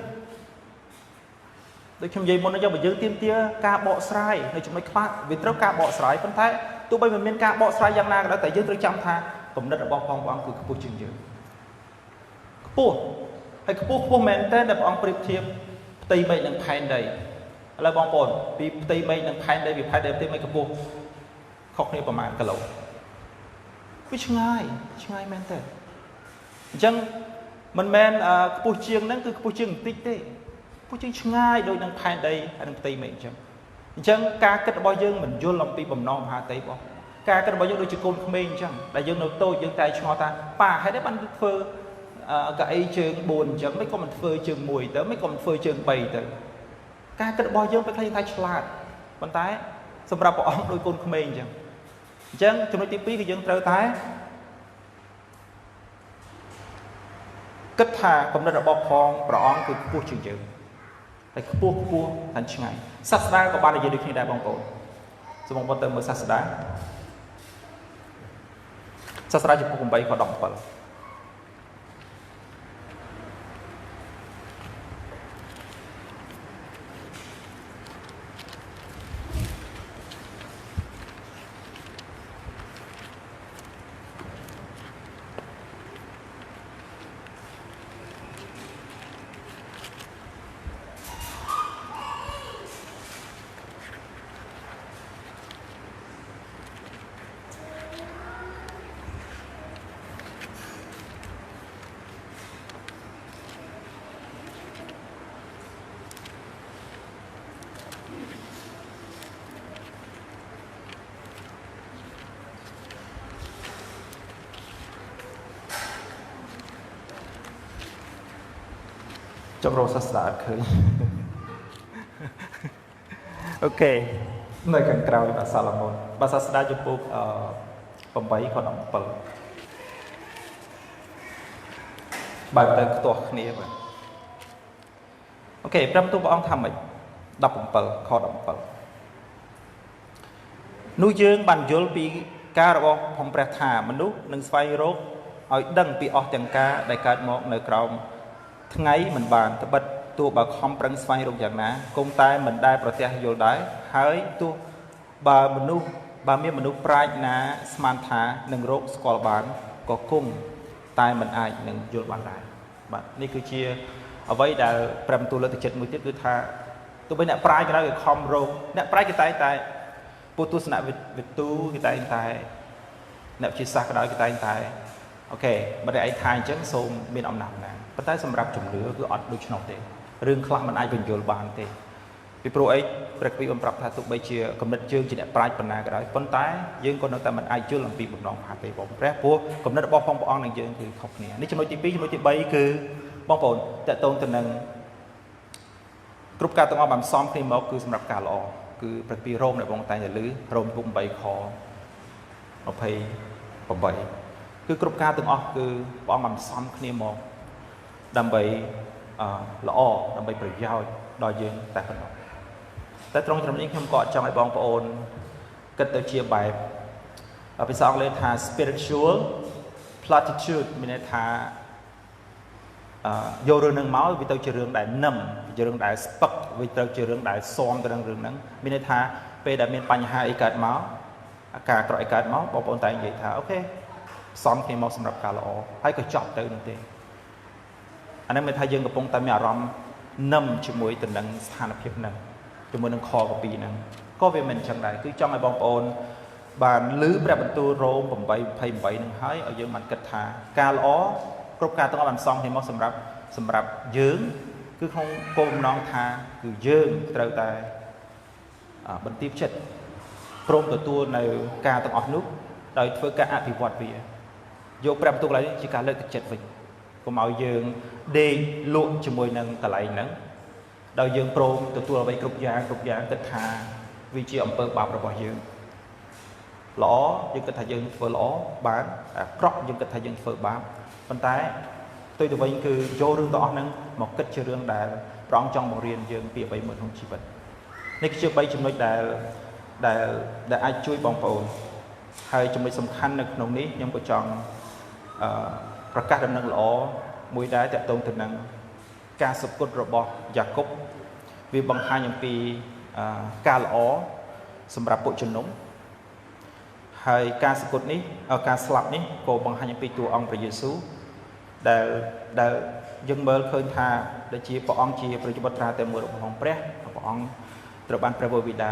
ដូចខ្ញុំនិយាយមុនហ្នឹងបើយើងទាមទារការបកស្រាយនៅចំណុចខ្លះវាត្រូវការបកស្រាយប៉ុន្តែទោះបីមិនមានការបកស្រាយយ៉ាងណាក៏ដោយតែយើងត្រូវចាំថាគំនិតរបស់ផងព្រះអង្គគឺខ្ពស់ជាងយើងខ្ពស់ហើយខ្ពស់មែនតើដែលព្រះអង្គប្រៀបធៀបផ្ទៃមេឃនិងផែនដីឥឡូវបងប្អូនពីផ្ទៃមេឃនិងផែនដីវាផែនដីផ្ទៃមេឃខ្ពស់ខុសគ្នាប្រមាណគីឡូវាឆ្ងាយមែនតើអញ្ចឹងមិនមែនខ្ពស់ជាងហ្នឹងគឺខ្ពស់ជាងបន្តិចទេខ្ពស់ជាងឆ្ងាយដូចនឹងផែនដីហើយនឹងផ្ទៃមេឃអញ្ចឹងការគិតរបស់យើងមិនយល់អំពីបំណងមហាតីបងការគិតរបស់យើងដូចជាកូនក្មេងអញ្ចឹងដែលយើងនៅតូចយើងតែឆ្ងល់ថាប៉ាហេតុអីបានធ្វើកៅអីជើង4អញ្ចឹងមិនក៏មិនធ្វើជើង1ទៅមិនក៏មិនធ្វើជើង3ទៅការគិតរបស់យើងពេលខ្លះយើងថាឆ្លាតប៉ុន្តែសម្រាប់ព្រះអង្គដូចកូនក្មេងអញ្ចឹងចំណុចទី2គឺយើងត្រូវតែគិតថាគំនិតរបស់ផងព្រះអង្គគឺខ្ពស់ជាងយើងហើយខ្ពស់ហើយឆ្ងាយសាស្ត្រាក៏បាននិយាយដូចគ្នាដែរបងប្អូនសូមបងប្អូនទៅមើលសាស្ត្រាចំពោះ8 ខ 17ចុះរកសាស្ត្រាអត់ឃើញអូខេនៅខាងក្រោយបាទសាឡូមោនបាទសាស្ត្រាចំពោះ8 ខ 17បើទៅខ្ទាស់គ្នាបាទអូខេព្រះបន្ទូលព្រះអង្គថាម៉េច17 ខ 17នោះយើងបានយល់ពីការរបស់ផងព្រះថាមនុស្សនឹងស្វែងរកឲ្យដឹងពីអស់ទាំងការដែលកើតមកនៅក្រោមថ្ងៃមិនបានត្បិត ទោះបើខំប្រឹងស្វែងរកយ៉ាងណាគង់តែមិនដែលប្រទះយល់ដែរហើយទោះបើមានមនុស្សប្រាជ្ញណាស្មានថានឹងរកស្គាល់បានក៏គង់តែមិនអាចនឹងយល់បានដែរបាទនេះគឺជាអ្វីដែលព្រះបន្ទូលលើកទឹកចិត្តមួយទៀតគឺថាទោះបីអ្នកប្រាជ្ញក៏ដោយគេខំរកអ្នកប្រាជ្ញគេតែពុទ្ធទស្សនវិទូគេតែអ្នកវិទ្យាសាស្ត្រក៏ដោយគេតែអូខេបើតែឯងថាអញ្ចឹងសូមមានអំណាចណាប៉ុន្តែសម្រាប់ជំនឿគឺអត់ដូច្នោះទេរឿងខ្លះมันអាចបញ្យល់បានទេពីព្រោះអីព្រះគម្ពីរបានប្រាប់ថាទោះបីជាគំនិតយើងជាអ្នកប្រាជ្ញប៉ុណ្ណាក៏ដោយប៉ុន្តែយើងក៏នៅតែមិនអាចយល់អំពីបំណងផាទេបងព្រះព្រោះគំនិតរបស់ព្រះអង្គនិងយើងគឺខុសគ្នានេះចំណុចទី2ចំណុចទី3គឺបងប្អូនតើតូនទៅនឹងគ្រប់ការទាំងអស់បានផ្សំគ្នាមកគឺសម្រាប់ការល្អគឺព្រះគម្ពីររ៉ូមដែលបងតែងតែឮរ៉ូម8ខ28គឺគ្រប់ការទាំងអស់គឺព្រះអង្គបានផ្សំគ្នាមកដើម្បីល្អដើម្បីប្រយោជន៍ដល់យើងតែប៉ុណ្ណោះតែត្រង់ចំណុចនេះខ្ញុំក៏ចង់ឲ្យបងប្អូនគិតទៅជាបែបភាសាអង់គ្លេសថា spiritual platitude មានន័យថាយករឿងនឹងមកវាទៅជារឿងដែលនឹមជារឿងដែលស្ពឹកវាទៅជារឿងដែលស៊ាំទៅនឹងរឿងហ្នឹងមានន័យថាពេលដែលមានបញ្ហាអីកើតមកអាការក្រក់អីកើតមកបងប្អូនតែនិយាយថាអូខេផ្សំគ្នាមកសម្រាប់ការល្អហើយក៏ចប់ទៅនោះទេអានេះមានថាយើងកំពុងតែមានអារម្មណ៍នឹមជាមួយទៅនឹងស្ថានភាពហ្នឹងជាមួយនឹងខកពីហ្នឹងក៏វាមិនអញ្ចឹងដែរគឺចង់ឲ្យបងប្អូនបានឮព្រះបន្ទូលរ៉ូម8:28ហ្នឹងហើយឲ្យយើងបានគិតថាការល្អគ្រប់ការទាំងអស់បានផ្សំគ្នាមកសម្រាប់យើងគឺក្នុងគោលបំណងថាគឺយើងត្រូវតែបន្ទាបចិត្តព្រមទទួលនៅការទាំងអស់នោះដោយធ្វើការអភិវឌ្ឍវាយកព្រះបន្ទូលកន្លែងនេះជាការលើកទឹកចិត្តវិញកុំឲ្យយើងដេកលក់ជាមួយនឹងកន្លែងហ្នឹងដោយយើងព្រមទទួលអ្វីគ្រប់យ៉ាងគិតថាវាជាអំពើបាបរបស់យើងល្អយើងគិតថាយើងធ្វើល្អបានអាក្រក់យើងគិតថាយើងធ្វើបាបប៉ុន្តែផ្ទុយទៅវិញគឺយករឿងទាំងអស់ហ្នឹងមកគិតជារឿងដែលព្រះអង្គចង់បង្រៀនយើងពីអ្វីមួយក្នុងជីវិតនេះគឺជា3ចំណុចដែលអាចជួយបងប្អូនហើយចំណុចសំខាន់នៅក្នុងនេះខ្ញុំក៏ចង់ប្រកាសដំណឹងល្អមួយដែរទាក់ទងទៅនឹងការសុគតរបស់យ៉ាកុបវាបង្ហាញអំពីការល្អសម្រាប់ពួកជំនុំហើយការសុគតនេះការស្លាប់នេះក៏បង្ហាញអំពីតួអង្គព្រះយេស៊ូវដែលយើងមើលឃើញថាដូចជាព្រះអង្គជាព្រះបុត្រាតែមួយរបស់ព្រះអង្គត្រូវបានព្រះវរបិតា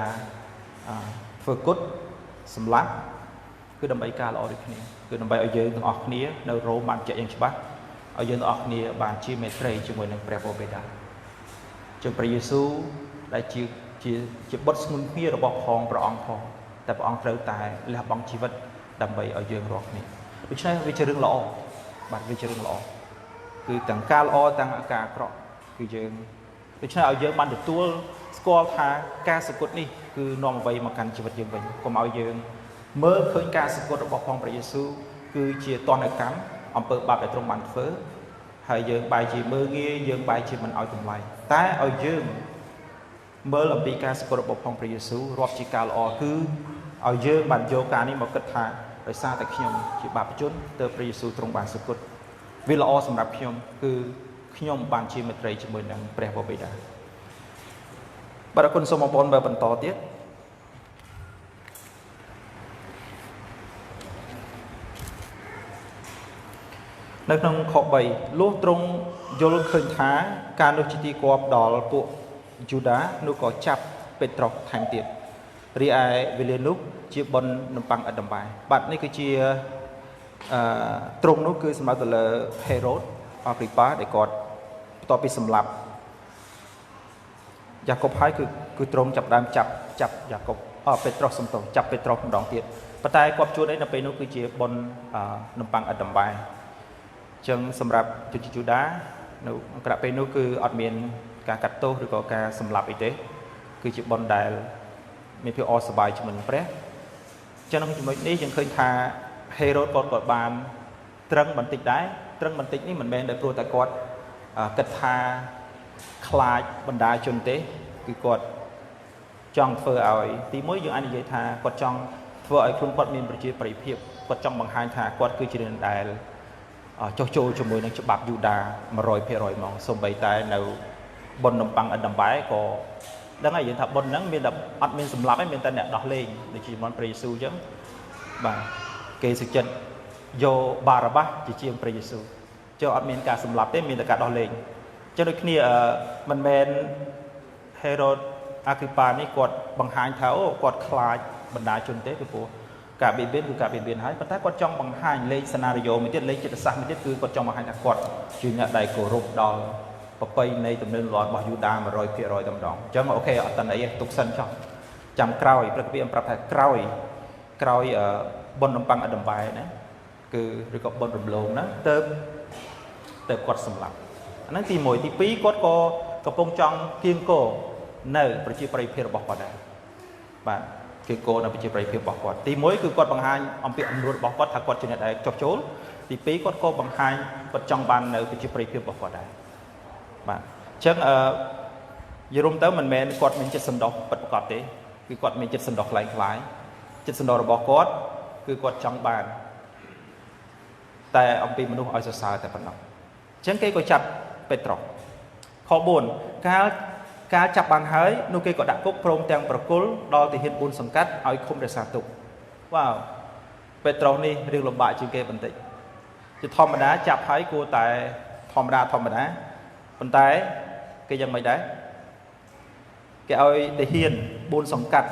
ធ្វើគុតសម្លាប់គឺដើម្បីការល្អដូចគ្នាគឺដើម្បីឲ្យយើងទាំងអស់គ្នានៅរ៉ូមបានជាក់យ៉ាងច្បាស់ឲ្យយើងទាំងអស់គ្នាបានជាមេត្រីជាមួយនឹងព្រះវរបិតាជាព្រះយេស៊ូវដែលជាបុត្រស្ងួនគ្នារបស់ព្រះអង្គផងតែព្រះអង្គត្រូវតែលះបង់ជីវិតដើម្បីឲ្យយើងរាល់គ្នាដូច្នេះវាជារឿងល្អបាទវាជារឿងល្អគឺទាំងការល្អទាំងការអាក្រក់គឺយើងដូច្នេះឲ្យយើងបានទទួលស្គាល់ថាការសក្តិនេះគឺនាំអ្វីមកកាន់ជីវិតយើងវិញកុំឲ្យយើងមើលឃើញការសក្តិរបស់ព្រះយេស៊ូវគឺជាទណ្ឌកម្មអំពើបាបដែលទ្រង់បានធ្វើហើយយើងបែរជាមើលងាយយើងបែរជាមិនឲ្យតម្លៃតែឲ្យយើងមើលអំពីការសក្តិរបស់ព្រះយេស៊ូវរាប់ជាការល្អគឺឲ្យយើងបានយកការនេះមកគិតថាដោយសារតែខ្ញុំជាបាបជនទើបព្រះយេស៊ូវទ្រង់បានសក្តិវាល្អសម្រាប់ខ្ញុំគឺខ្ញុំបានជាមិត្តរីជាមួយនឹងព្រះវរបិតាបាទអរគុណសូមបងប្អូនបើបន្តទៀតនៅក្នុងខ3លុះទ្រង់យល់ឃើញថាការនោះជាទីគប់ដល់ពួកយូដានោះក៏ចាប់ពេត្រុសថែមទៀតរីឯវេលានោះជាបុណ្យនំប៉័ងឥតដំបាយបាទនេះគឺជាទ្រង់នោះគឺសម្រាប់ទៅលើហេរ៉ូតអគ្រីប៉ាដែលគាត់បន្ទាប់ពីសម្លាប់យ៉ាកុបហើយគឺទ្រង់ចាប់ដើមចាប់យ៉ាកុបពេត្រុសសំទោសចាប់ពេត្រុសម្ដងទៀតប៉ុន្តែគាត់ជួនអីនៅពេលនោះគឺជាបុណ្យនំប៉័ងឥតដំបាយអញ្ចឹងសម្រាប់ជនជាតិយូដានៅក្រៅពេលនោះគឺអត់មានការកាត់ទោសឬក៏ការសម្លាប់អីទេគឺជាបុណ្យដែលមានភាពអសប្បាយជាមួយនឹងព្រះអញ្ចឹងក្នុងចំណុចនេះយើងឃើញថាហេរ៉ូតគាត់បានត្រឹងបន្តិចដែរត្រឹងបន្តិចនេះមិនមែនតែព្រោះតែគាត់គិតថាខ្លាចបណ្ដាជនទេគឺគាត់ចង់ធ្វើឲ្យទីមួយយើងអាចនិយាយថាគាត់ចង់ធ្វើឲ្យខ្លួនគាត់មានប្រជាប្រិយភាពគាត់ចង់បង្ហាញថាគាត់គឺជាអ្នកដែលចោះចូលជាមួយនឹងច្បាប់យូដា 100% ហ្មងសូម្បីតែនៅ បុណ្យនំប៉័ងអិនដំបែក៏ដឹងហើយយើងថាបុណ្យហ្នឹងមានតែអត់មានសម្លាប់ទេមានតែអ្នកដោះលែងដូចជាមន្តព្រះយេស៊ូវអញ្ចឹងបាទគេសុចិត្តយកបារ៉ាបាសជាជាងព្រះយេស៊ូវចូលអត់មានការសម្លាប់ទេមានតែការដោះលែងអញ្ចឹងដូចគ្នាមិនមែនហេរ៉ូតអាគ្រីប៉ានេះគាត់បង្ហាញថាអូគាត់ខ្លាចបណ្ដាជនទេពីព្រោះការបៀតបៀនគឺការបៀតបៀនហើយប៉ុន្តែគាត់ចង់បង្ហាញលេខសេណារីយ៉ូមួយទៀតលេខចិត្តសាស្ត្រមួយទៀតគឺគាត់ចង់បង្ហាញថាគាត់ជាអ្នកដែលគោរពដល់ប្រពៃណីទំនើបរបស់យូដា 100% តែម្ដងអញ្ចឹងអូខេអត់តនអីទេទុកសិនចុះចាំក្រោយព្រឹកពីប្រាប់ថាក្រោយបុណ្យនំប៉័ងអត់ដំបែណាគឺឬក៏បុណ្យរំលងហ្នឹងទៅគាត់សម្លាប់អាហ្នឹងទី1ទី2គាត់ក៏កំពុងចង់គៀងគរនៅប្រជាប្រិយភាពរបស់គាត់ដែរបាទគេគោលនៅប្រជាប្រិយភាពរបស់គាត់ទី1គឺគាត់បង្ហាញអំពីអំណួតរបស់គាត់ថាគាត់ជាអ្នកដែលចុះចូលទី2គាត់ក៏បង្ហាញគាត់ចង់បាននៅប្រជាប្រិយភាពរបស់គាត់ដែរបាទអញ្ចឹងយល់ទៅមិនមែនគាត់មានចិត្តសន្តោសពិតប្រាកដទេគឺគាត់មានចិត្តសន្តោសខ្លាំងខ្លាយចិត្តសន្តោសរបស់គាត់គឺគាត់ចង់បានតែអំពីមនុស្សឲ្យសរសើរតែប៉ុណ្ណោះអញ្ចឹងគេក៏ចាប់ពេត្រុសខ4ការចាប់បានហើយនោះគេក៏ដាក់គុកព្រមទាំងប្រគល់ដល់ទាហាន4សង្កាត់ឲ្យឃុំរក្សាទុកវ៉ាវពេត្រុសនេះរឿងលំបាកជាងគេបន្តិចជាធម្មតាចាប់ហើយគួរតែធម្មតាប៉ុន្តែគេយ៉ាងម៉េចដែរគេឲ្យទាហាន4សង្កាត់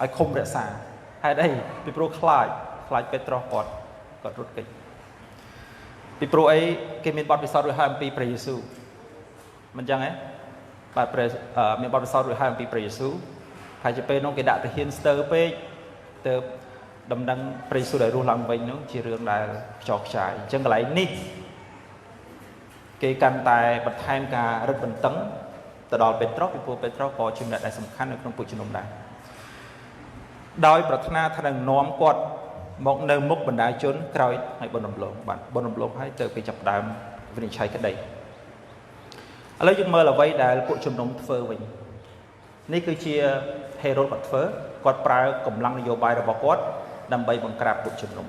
ឲ្យឃុំរក្សាហេតុអីពីព្រោះខ្លាចពេត្រុសគាត់រត់គេចពីព្រោះអីគេមានបទពិសោធន៍រួចហើយអំពីព្រះយេស៊ូវមិនចឹងទេបាទមានបទពិសោធន៍រួចហើយអំពីព្រះយេស៊ូវហើយជាពេលនោះគេដាក់ទាហានស្ទើរពេកទៅដំណឹងព្រះយេស៊ូវដែលរស់ឡើងវិញនោះជារឿងដែលខ្ចោះខ្ចាយអញ្ចឹងកន្លែងនេះគេកាន់តែបន្ថែមការរឹតបន្តឹងទៅដល់ពេត្រុសពីព្រោះពេត្រុសក៏ជាអ្នកដែលសំខាន់នៅក្នុងពុជជំនុំដែរដោយប្រាថ្នាថានឹងនាំគាត់មកនៅមុខបណ្ដាជនក្រោយឲ្យបុណ្យរំលងបាទបុណ្យរំលងហើយទៅគេចាប់ដើមវិនិច្ឆ័យក្តីឥឡូវយើងមើលអ្វីដែលពួកជំនុំធ្វើវិញនេះគឺជាហេរ៉ូតគាត់ធ្វើគាត់ប្រើកម្លាំងនយោបាយរបស់គាត់ដើម្បីបង្ក្រាបពួកជំនុំ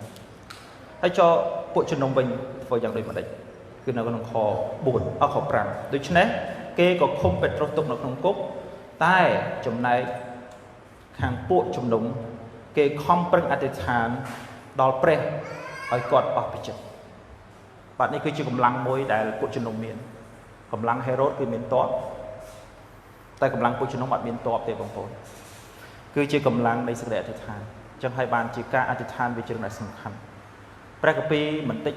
ហើយចុះពួកជំនុំវិញធ្វើយ៉ាងដូចម្ដេចគឺនៅក្នុងខ4ខ5ដូច្នេះគេក៏ឃុំពេត្រុសទុកនៅក្នុងគុកតែចំណែកខាងពួកជំនុំគេខំប្រឹងអធិដ្ឋានដល់ព្រះឲ្យគាត់អស់ពីចិត្តបាទនេះគឺជាកម្លាំងមួយដែលពួកជំនុំមានកម្លាំងហេរ៉ូតគឺមានតបតែកម្លាំងពួកជំនុំអត់មានតបទេបងប្អូនគឺជាកម្លាំងនៃសេចក្តីអធិដ្ឋានអញ្ចឹងហើយបានជាការអធិដ្ឋានវាជារឿងដែលសំខាន់ព្រះគម្ពីរមិនតិច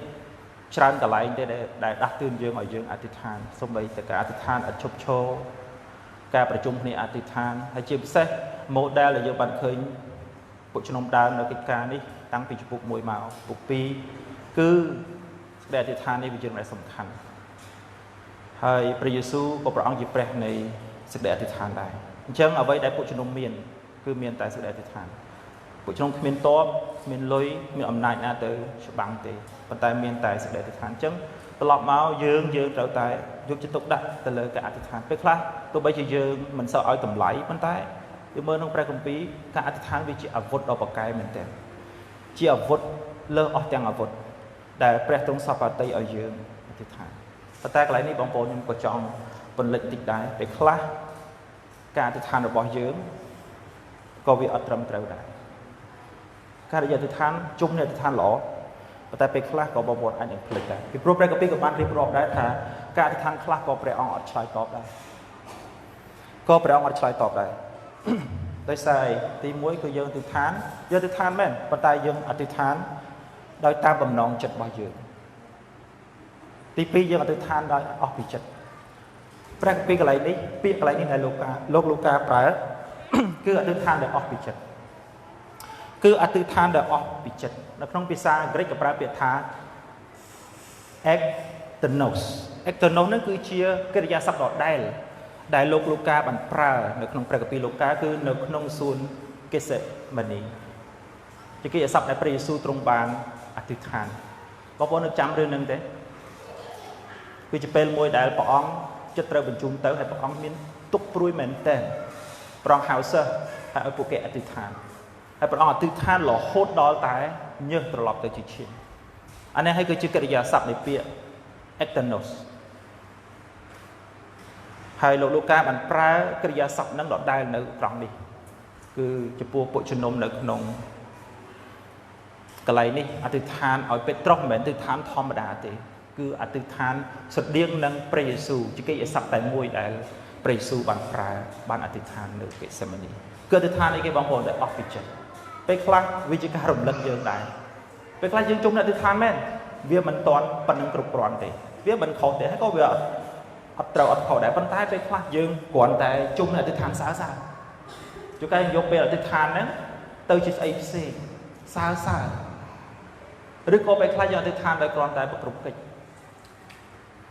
ច្រើនកន្លែងទេដែលដាស់តឿនយើងឲ្យយើងអធិដ្ឋានសូម្បីតែការអធិដ្ឋានអត់ឈប់ឈរការប្រជុំគ្នាអធិដ្ឋានហើយជាពិសេស model ដែលយើងបានឃើញពួកជំនុំដើមនៅកិច្ចការនេះតាំងពីជំពូក1មកពុក2គឺសេចក្តីអធិដ្ឋាននេះវាជារឿងដែលសំខាន់ហើយព្រះយេស៊ូវក៏ព្រះអង្គជាព្រះនៃសេចក្តីអធិដ្ឋានដែរអញ្ចឹងអ្វីដែលពួកជំនុំមានគឺមានតែសេចក្តីអធិដ្ឋានពួកជំនុំគ្មានតបគ្មានលុយគ្មានអំណាចណាទៅច្បាំងទេប៉ុន្តែមានតែសេចក្តីអធិដ្ឋានអញ្ចឹងត្រឡប់មកយើងត្រូវតែយកចិត្តទុកដាក់ទៅលើការអធិដ្ឋានពេលខ្លះទោះបីជាយើងមិនសូវឲ្យតម្លៃប៉ុន្តែយើងមើលក្នុងព្រះគម្ពីរការអធិដ្ឋានវាជាអាវុធដ៏ប្រកែមែនទែនជាអាវុធលើសអស់ទាំងអាវុធដែលព្រះទ្រង់សពតិឲ្យយើងអធិដ្ឋានប៉ុន្តែកន្លែងនេះបងប្អូនខ្ញុំក៏ចង់ពន្លិចតិចដែរពេលខ្លះការអធិដ្ឋានរបស់យើងក៏វាអត់ត្រឹមត្រូវដែរការអធិដ្ឋានជុំនៃអធិដ្ឋានល្អប៉ុន្តែពេលខ្លះក៏បងប្អូនអាចនឹងភ្លេចដែរពីព្រោះព្រះគម្ពីរក៏បានរៀបរាប់ដែរថាការអធិដ្ឋានខ្លះក៏ព្រះអង្គអត់ឆ្លើយតបដែរដោយសារទី1គឺយើងអធិដ្ឋានមែនប៉ុន្តែយើងអធិដ្ឋានដោយតាមបំណងចិត្តរបស់យើងទី2យើងអធិដ្ឋានដោយអស់ពីចិត្តព្រះគម្ពីរកន្លែងនេះពាក្យកន្លែងនេះដែលលោកលូកាប្រើគឺអធិដ្ឋានដោយអស់ពីចិត្តនៅក្នុងភាសាអង់គ្លេសក៏ប្រើពាក្យថា ektenos ហ្នឹងគឺជាកិរិយាសព្ទដដែលលោកលូកាបានប្រើនៅក្នុងព្រះគម្ពីរលូកាគឺនៅក្នុងសួនកេសេម៉ានីជាកិរិយាសព្ទដែលព្រះយេស៊ូវទ្រង់បានអធិដ្ឋានបងប្អូននៅចាំរឿងហ្នឹងទេគឺជាពេលមួយដែលព្រះអង្គចិត្តត្រូវបញ្ជូនទៅហើយព្រះអង្គមានទុកព្រួយមែនទែនព្រះអង្គហៅសិស្សហើយឲ្យពួកគេអធិដ្ឋានហើយព្រះអង្គអធិដ្ឋានរហូតដល់តែញើសត្រឡប់ទៅជាឈាមអានេះហើយគឺជាកិរិយាសព្ទនៃពាក្យ ektenos hai lục lục ca bản pra kriya sập nâng đọt đai nấu tròn đi cứ chụp bộ chân nôm nấu nông cái này ní ở từ than ở Petrov mến từ than thom đá thì cứ ở từ than sật điên nâng Presu chứ cái sập tại môi đại Presu bản pra bản ở từ than nấu cái xem này cứ từ than này cái bóng hồn đại officialไปคลาวิจิการรำลึกเยอะได้ไปคลายังจงในทิศทางแม่เวียมันตอนปันนังกรุบกรอนเตะเวียมันเขาเตะให้เขาเวียอัดเตาอัดเขาได้ปันท้ายไปคลายังก่อนแต่จงในทิศทางสาสาจุกการยกไปในทิศทางนั้นเตยจิตไอซีสาสาหรือก็ไปคลายังทิศทางโดยกรอนแต่ประกรุบกิจ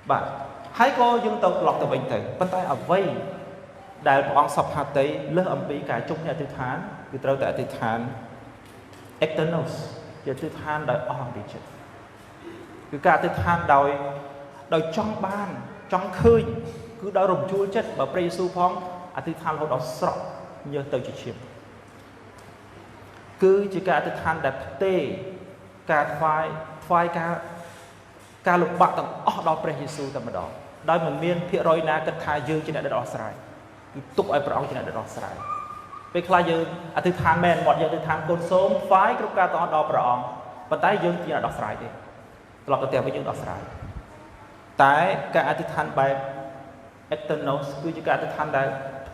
บ่าให้ก็ยังต้องหลอกตัวเองเตะปันท้ายเอาไว้ได้พองสับหาเตะเลือกอัมพีการจงในทิศทางคือเราแต่ทิศทางexternals จะทิศทางโดยอ่อนดีจุดคือการทิศทางโดยจ้องบ้านจ้องคืนคือโดยรวมชูจัดแบบประยุพ้องอธิษฐานเราดอกสระเยอะเติมจิตเชื่อคือจะการอธิษฐานแบบเตะการไฟการหลุดบัตรต่างอ๋อดอกประยุแต่มาดอกโดยเหมือนเมียนเพียรอยนากันทายยืนจะได้ดอกสลายตุกไอ้พระองค์จะได้ดอกสลายไปคลายยืนอธิษฐานแมนหมดยืนอธิษฐานโกนโสมไฟกรุบการต่อดอกพระองค์ปัจจัยยืนจะได้ดอกสลายดิตลอดตัวเตียงไปยืนดอกสลายแต่การอธิษฐานแบบ external คือการอธิษฐานได้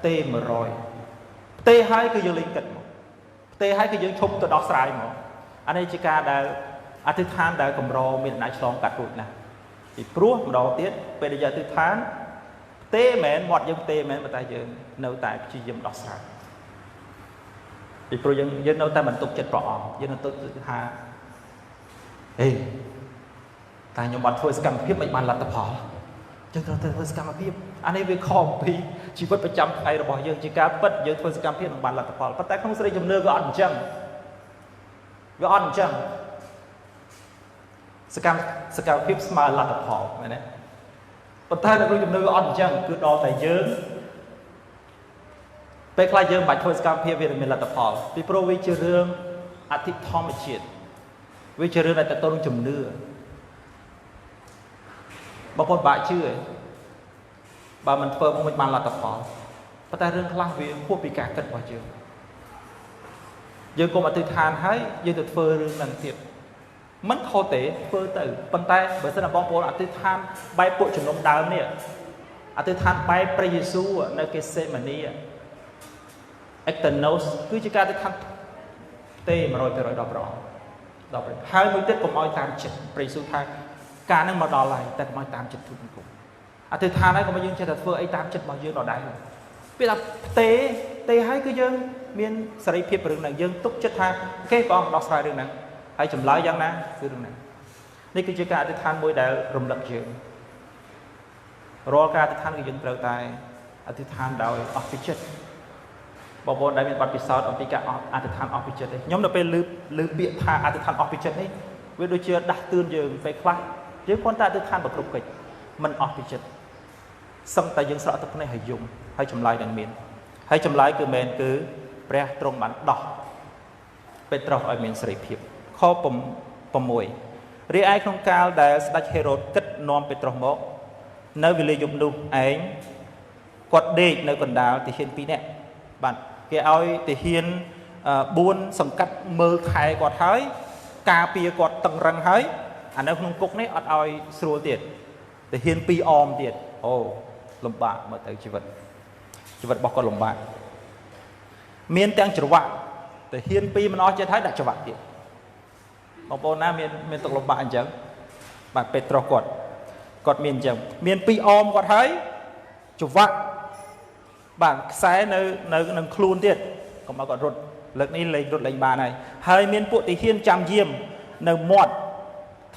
เตะมารอยเตะให้คือยืนลิงกัดหมดเตะให้คือยืนชมตัวดอกสลายหมดอันนี้คือการได้อธิษฐานได้กำรอมีหลายช่องกัดรุ่นนะอีกพรุ่งดอกเตี้ยเป็นอธิษฐานเตะแมนหมดยืนเตะแมนปัจจัยยืนเนื้อแต่ชียืนดอกสลายอีกพรุ่งยืนเนื้อแต่มันตกจัดปลอมยืนตัวหาเฮ้แต่ยมบัตรเฟอร์สกรรมเพียบไม่มันลัตพอจึงเราเฟอร์สกรรมเพียบอันนี้เป็นข้อปีชีวิตประจำไทยเราบอกยังจีการปัดยังเฟอร์สกรรมเพียบมันลัตพอแต่không sẽ jầm nơก็อ่อนจังก็อ่อนจังสกรรมเพียบสมาลัตพอไหมเนี่ยแต่เราjầm nơก็อ่อนจังคือดอแต่เยอะไปคลายเยอะบัตรเฟอร์สกรรมเพียบเวลามีลัตพอที่โปรวิจเรื่องอธิธรรมจิตวิจเรื่องในแต่ต้นjầm nơบางคนบาดชื่อบางมันเฟิร์มมันลัตพอแต่เรื่องคลาวิพวกปีกาเกิดบ่อยเยอะยังกรมอธิษฐานให้ยังติดเฟิร์เรื่องนั้นเทียบมันเขาเตะเฟิร์ตื่นปันแต่เบอร์สนามบอลโปอธิษฐานใบปุจุนลมดาวเนี่ยอธิษฐานใบพระเยซูในเกสเซมานีเอ็กเตอร์โนสคือจะการอธิษฐานเตะมาโรยไปโรยดอกร้องดอกให้มือเต้นผมเอาตามจิตพระเยซูทางการนั่งมาดอลไลแต่มาตามจิตทุกคนอธิษฐานให้ก็มายืนเฉลิมเฟื่อไอ้ตามจิตมายืนดอได้เลยเป็นแบบเตะให้ก็ยืนมีนสไลด์เพียบเรื่องนั้นยืนตุกจิตทางแค่ก็ดอกสไลด์เรื่องนั้นให้จำลายยังนะคือเรื่องนั้นนี่คือการอธิษฐานมวยได้รำลึกยืนรอการอธิษฐานก็ยืนเปล่าตายอธิษฐานดาวออฟฟิเชียลบอกว่าได้มีบัตรพิเศษอธิการอธิษฐานออฟฟิเชียลเลยย้อมเราเป็นลืมเบียดทางอธิษฐานออฟฟิเชียลนี่เวลาเชื่อดักตื่นยืนไปคลายืนคนตาอธิษฐานแบบกรุบกริบมันออฟฟิเชียลสัมแต่ยังสระตะพในหายยุงให้จำลายดังเมียนให้จำลายคือเมนคือแปรตรงมันดอกเป็นตรอกไอเมนสริพิบข้อปมวยเรียไอโครงการได้สตัชเฮโรดกัดนอมเป็นตรอกมกในวิเลยุมนุมเองกดเด็กในคนดาวติเฮียนปีเนี่ยบัดแกเอาติเฮียนบุญสังกัดมือไข่กดเฮ้ยกาเปียกดตังรังเฮ้ยอันนั้นขนมกุ๊กนี่อัดเอาสโลเตียดแต่เฮียนปีออมเตียดโอ้ลำบากมาแต่ชีวิตบอกก็ลำบากเมียนแตงจังหวะแต่เฮียนปีมันเอาจะท้ายดักจังหวะเตียดบอกโบนะเมียนตกลำบากอันจังบาดเป็ดตรกดเมียนจังเมียนปีออมกดเฮ้ยจังหวะบางสายในคลูนเตียดก็มากดรถเลิกนี้เลยรถเลยบาในเฮ้ยเมียนปุติเฮียนจำเยี่ยมในหมด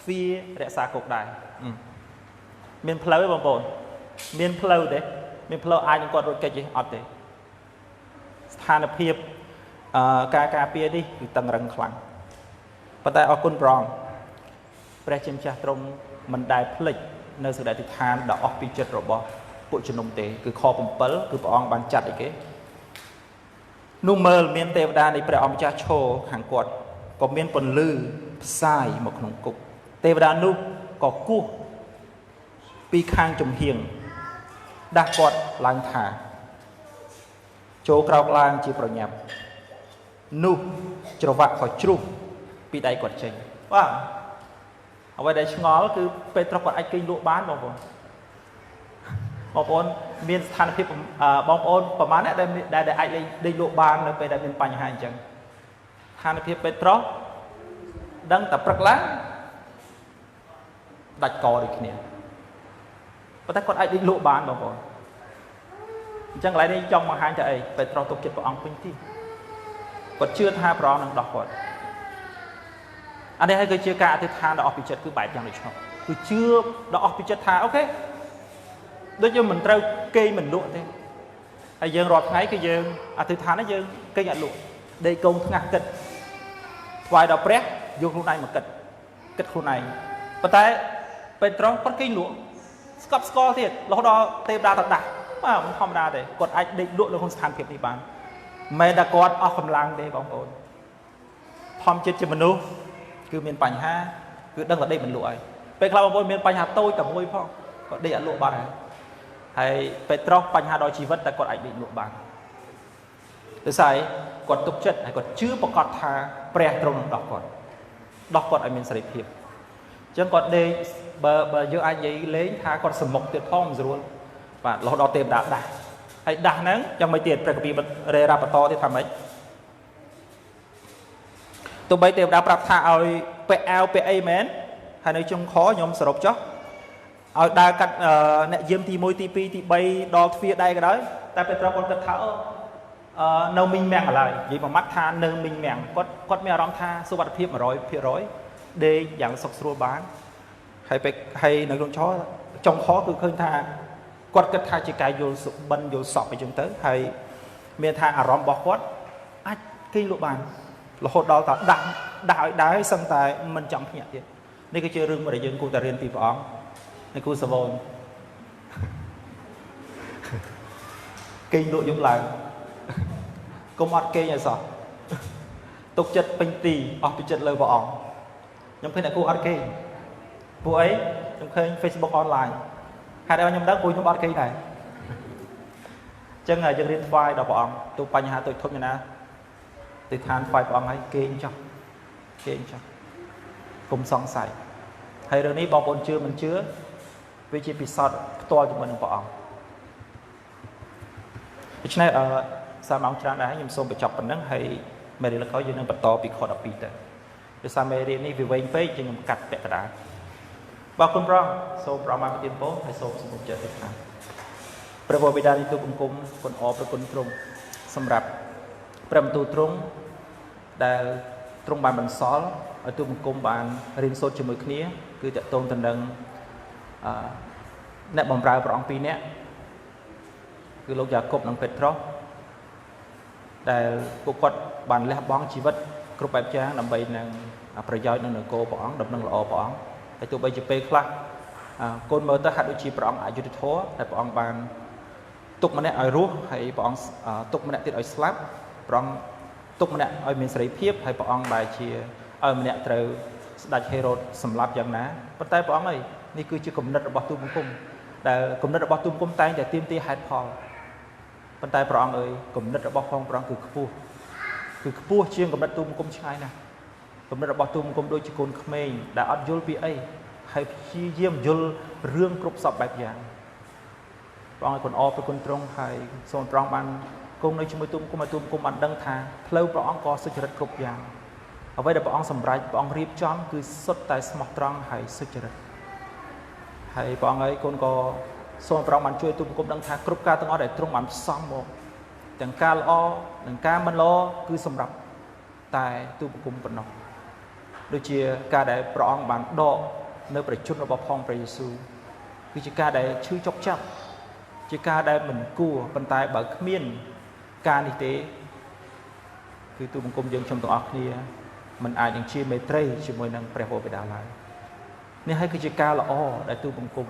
ฟีเรศากกได้เมียนเพลย์บางคนเมียนเพลย์เด้เมียนเพลย์อายยังกอดรถเกจิอัดเด้สถานเพียบการเปียดิคือตังรังคลังปัจจัยอกุลปรองประชิมชาตรงมันได้ผลิตในสุดาติทานดอกออกพิจิตรรบปุจนมเตคือคอปุ่มเปิลคือปองบันจัดอีกนุ่มเมลเมียนเทวดาในประอมจาโชขังกอดก็เมียนปนลือทรายหมกขนมกุกเทวดานุก็กู้ปีคางจมเฮียง ដាស់គាត់ឡើងថាចូលក្រោកឡើងជាប្រញាប់នោះច្រវាក់ក៏ជ្រុះពីដៃគាត់ចេញបាទអ្វីដែលឆ្ងល់គឺពេត្រុសគាត់អាចគេងលក់បានបងប្អូនមានស្ថានភាពបងប្អូនប្រហែលអ្នកដែលអាចលេងលក់បាននៅពេលដែលមានបញ្ហាអញ្ចឹងស្ថានភាពពេត្រុសដឹងតែព្រឹកឡើងដាច់កដូចគ្នាប៉ុន្តែគាត់អាចលេងលក់បានបងប្អូនអញ្ចឹងកន្លែងនេះចង់បង្ហាញថាអីពេត្រុសទុកចិត្តព្រះអង្គពេញទីគាត់ជឿថាព្រះអង្គនឹងដោះគាត់អានេះហើយគឺជាការអធិដ្ឋានដ៏អស់ពីចិត្តគឺបែបយ៉ាងដូចនោះគឺជឿដ៏អស់ពីចិត្តថាអូខេដូចយើងមិនត្រូវគេមិនលក់ទេហើយយើងរាល់ថ្ងៃគឺយើងអធិដ្ឋានហ្នឹងយើងគេអត់លក់ដេកកងថ្ងាស់គិតថ្វាយដល់ព្រះយកខ្លួនឯងមកគិតខ្លួនឯងប៉ុន្តែពេត្រុសគាត់គេលក់ស្កប់ស្កល់ទៀតរហូតដល់ទេវតាទៅដាស់បាទមិនធម្មតាទេគាត់អាចដេកលក់នៅក្នុងស្ថានភាពនេះបានមិនតែគាត់អស់កម្លាំងទេបងប្អូនធម្មជាតិជាមនុស្សគឺមានបញ្ហាគឺដឹងតែដេកមិនលក់ហើយពេលខ្លះបងប្អូនមានបញ្ហាតូចតែមួយផងគាត់ដេកអត់លក់បានហើយពេត្រុសបញ្ហាដល់ជីវិតតែគាត់អាចដេកលក់បានដោយសារគាត់ទុកចិត្តហើយគាត់ជឿប្រកបថាព្រះទ្រង់នឹងដោះគាត់ឲ្យមានសេរីភាពអញ្ចឹងគាត់ដេកបើយើងអាចនិយាយលេងថាគាត់សមុខទៀតផងមិនស្រួលបាទរហូតដល់ទេវតាដាស់ហើយដាស់ហ្នឹងយ៉ាងមិនទៀតព្រះកពីរេរ៉ាបន្តទៀតថាម៉េចទោះបីទេវតាប្រាប់ថាឲ្យពាក់អាវពាក់អីមែនហើយនៅចុងខខ្ញុំសរុបចុះឲ្យដើរកាត់អ្នកយាមទី1ទី2ទី3ដល់ទ្វារដែរក៏ដោយតែពេត្រុសគាត់គិតថានៅមីងមាំងឡើយនិយាយមួយម៉ាត់ថានៅមីងមាំងគាត់មានអារម្មណ៍ថាសុវត្ថិភាព 100% ដេកយ៉ាងសុខស្រួលបានហើយនៅក្នុងចុងខគឺឃើញថាគាត់គិតថាជាការយល់សុបិនយល់សពអីចឹងទៅហើយមានថាអារម្មណ៍របស់គាត់អាចគេលក់បានរហូតដល់តែដាក់ឲ្យដែរសឹងតែមិនចង់ភ្ញាក់ទៀតនេះគឺជារឿងមួយដែលយើងគួរតែរៀនពីព្រះអង្គនៃគូសាវនគេលក់យកឡើងកុំអត់គេឲ្យសោះទុកចិត្តពេញទីអស់ពីចិត្តលើព្រះអង្គខ្ញុំឃើញតែគូអត់គេពួកអីខ្ញុំឃើញ Facebook online ហេតុអីខ្ញុំដឹងពួកខ្ញុំអត់គេដែរអញ្ចឹងយើងរៀនថ្វាយដល់ព្រះអង្គទោះបញ្ហាតូចធំយ៉ាងណាទីឋានថ្វាយព្រះអង្គឲ្យគេចោះកុំសង្ស័យហើយរឿងនេះបងប្អូនជឿមិនជឿវាជាពិសោធន៍ផ្ទាល់ជាមួយនឹងព្រះអង្គដូច្នេះសារម៉ោងច្រើនដែរខ្ញុំសូមបញ្ចប់ប៉ុណ្ណឹងហើយមេរៀនក្រោយយើងនឹងបន្តពីខ12ទៅដោយសារមេរៀននេះវាវែងពេកជាងខ្ញុំកាត់ពាក់កណ្ដាលបាទគុណព្រះសូមប្រមាណប្រទានពរហើយសូមសម្ពុជចិត្តទីខាងព្រះបិតានៃទូបង្គំគុណអរព្រះគុណទ្រង់សម្រាប់ព្រះបន្ទូលទ្រង់ដែលទ្រង់បានបន្សល់ឲ្យទូបង្គំបានរៀនសូត្រជាមួយគ្នាគឺតកតងទៅនឹងអ្នកបម្រើព្រះអង្គ2នាក់គឺលោកយ៉ាកុបនិងពេត្រុសដែលពួកគាត់បានលះបង់ជីវិតគ្រប់បែបយ៉ាងដើម្បីនឹងប្រយោជន៍នឹងនគរព្រះអង្គដំណឹងល្អព្រះអង្គហើយទោះបីជាពេលខ្លះកូនមើលទៅហាក់ដូចជាព្រះអង្គអយុត្តិធម៌តែព្រះអង្គបានទុកម្នាក់ឲ្យរស់ហើយព្រះអង្គទុកម្នាក់ទៀតឲ្យស្លាប់ព្រះអង្គទុកម្នាក់ឲ្យមានសេរីភាពហើយព្រះអង្គបែរជាឲ្យម្នាក់ត្រូវស្ដេចហេរ៉ូតសម្លាប់យ៉ាងណាប៉ុន្តែព្រះអង្គអីនេះគឺជាគំនិតរបស់ទូបង្គំដែលគំនិតរបស់ទូបង្គំតែងតែទាមទារហេតុផលប៉ុន្តែព្រះអង្គអើយគំនិតរបស់ផងព្រះអង្គគឺខ្ពស់ជាងគំនិតទូបង្គំឆ្ងាយណាស់គំនិតរបស់ទូបង្គំដូចជាកូនក្មេងដែលអត់យល់ពីអីហើយព្យាយាមយល់រឿងគ្រប់សពបែបយ៉ាងព្រះអង្គឲ្យគុណអរព្រះគុណទ្រង់ហើយសូមព្រះអង្គបានគង់នៅជាមួយទូបង្គំឲ្យទូបង្គំបានដឹងថាផ្លូវព្រះអង្គក៏សុចរិតគ្រប់យ៉ាងអ្វីដែលព្រះអង្គសម្រេចព្រះអង្គរៀបចំគឺសុទ្ធតែស្មោះត្រង់ហើយសុចរិតហើយព្រះអង្គហើយកូនក៏សូមព្រះអង្គបានជួយទូបង្គំដឹងថាគ្រប់ការទាំងអស់ដែលទ្រង់បានផ្សំមកទាំងការល្អនិងការមិនល្អគឺសម្រាប់តែទូបង្គំប៉ុណ្ណោះដូចជាការដែលព្រះអង្គបានដកនៅប្រជញ្ញរបស់ផងព្រះយេស៊ូវគឺជាការដែលឈឺចុកចាប់ជាការដែលមិនគួរប៉ុន្តែបើគ្មានការនេះទេគឺទូបង្គំយើងខ្ញុំទាំងអស់គ្នាមិនអាចនឹងជាមេត្រីជាមួយនឹងព្រះបិតាឡើយនេះហើយគឺជាការល្អដែលទូបង្គំ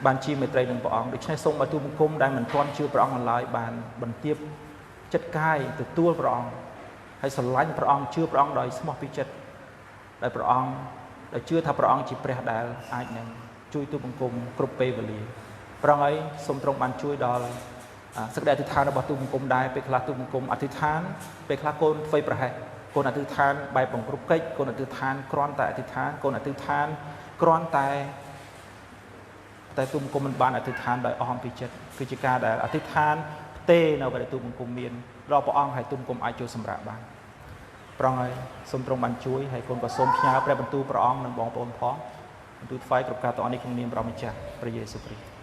បានជាមេត្រីនឹងព្រះអង្គដូច្នេះសូមឲ្យទូបង្គំដែលមិនទាន់ជឿព្រះអង្គឡើយបានបន្ទាបចិត្តកាយទទួលព្រះអង្គហើយស្រឡាញ់ព្រះអង្គជឿព្រះអង្គដោយស្មោះពីចិត្តដែលព្រះអង្គដែលជឿថាព្រះអង្គជាព្រះដែលអាចនឹង ជួយទូបង្គំគ្រប់ពេលវេលាប្រងហើយសូមទ្រង់បានជួយដល់សក្តិអធិដ្ឋានរបស់ទូបង្គំដែរពេលខ្លះទូបង្គំអធិដ្ឋានពេលខ្លះកូនធ្វើប្រហែសកូនអធិដ្ឋានបែបបង្គ្រប់កិច្ចកូនអធិដ្ឋានគ្រាន់តែអធិដ្ឋានកូនអធិដ្ឋានគ្រាន់តែទូបង្គំមិនបានអធិដ្ឋានដោយអស់អំពីចិត្តគឺជាការដែលអធិដ្ឋានផ្ទេរនៅពេលទូបង្គំមានដល់ព្រះអង្គហើយទូបង្គំអាចចូលសម្រាប់បានប្រងហើយសូមទ្រង់បានជួយហើយកូនក៏សូមផ្ញើព្រះបន្ទូលព្រះអង្គនិងបងប្អូនផងបន្ទូលថ្វាយគ្រប់ការទាំងអស់នេះក្នុងនាមព្រះម្ចាស់ព្រះយេស៊ូវគ្រីស្ទ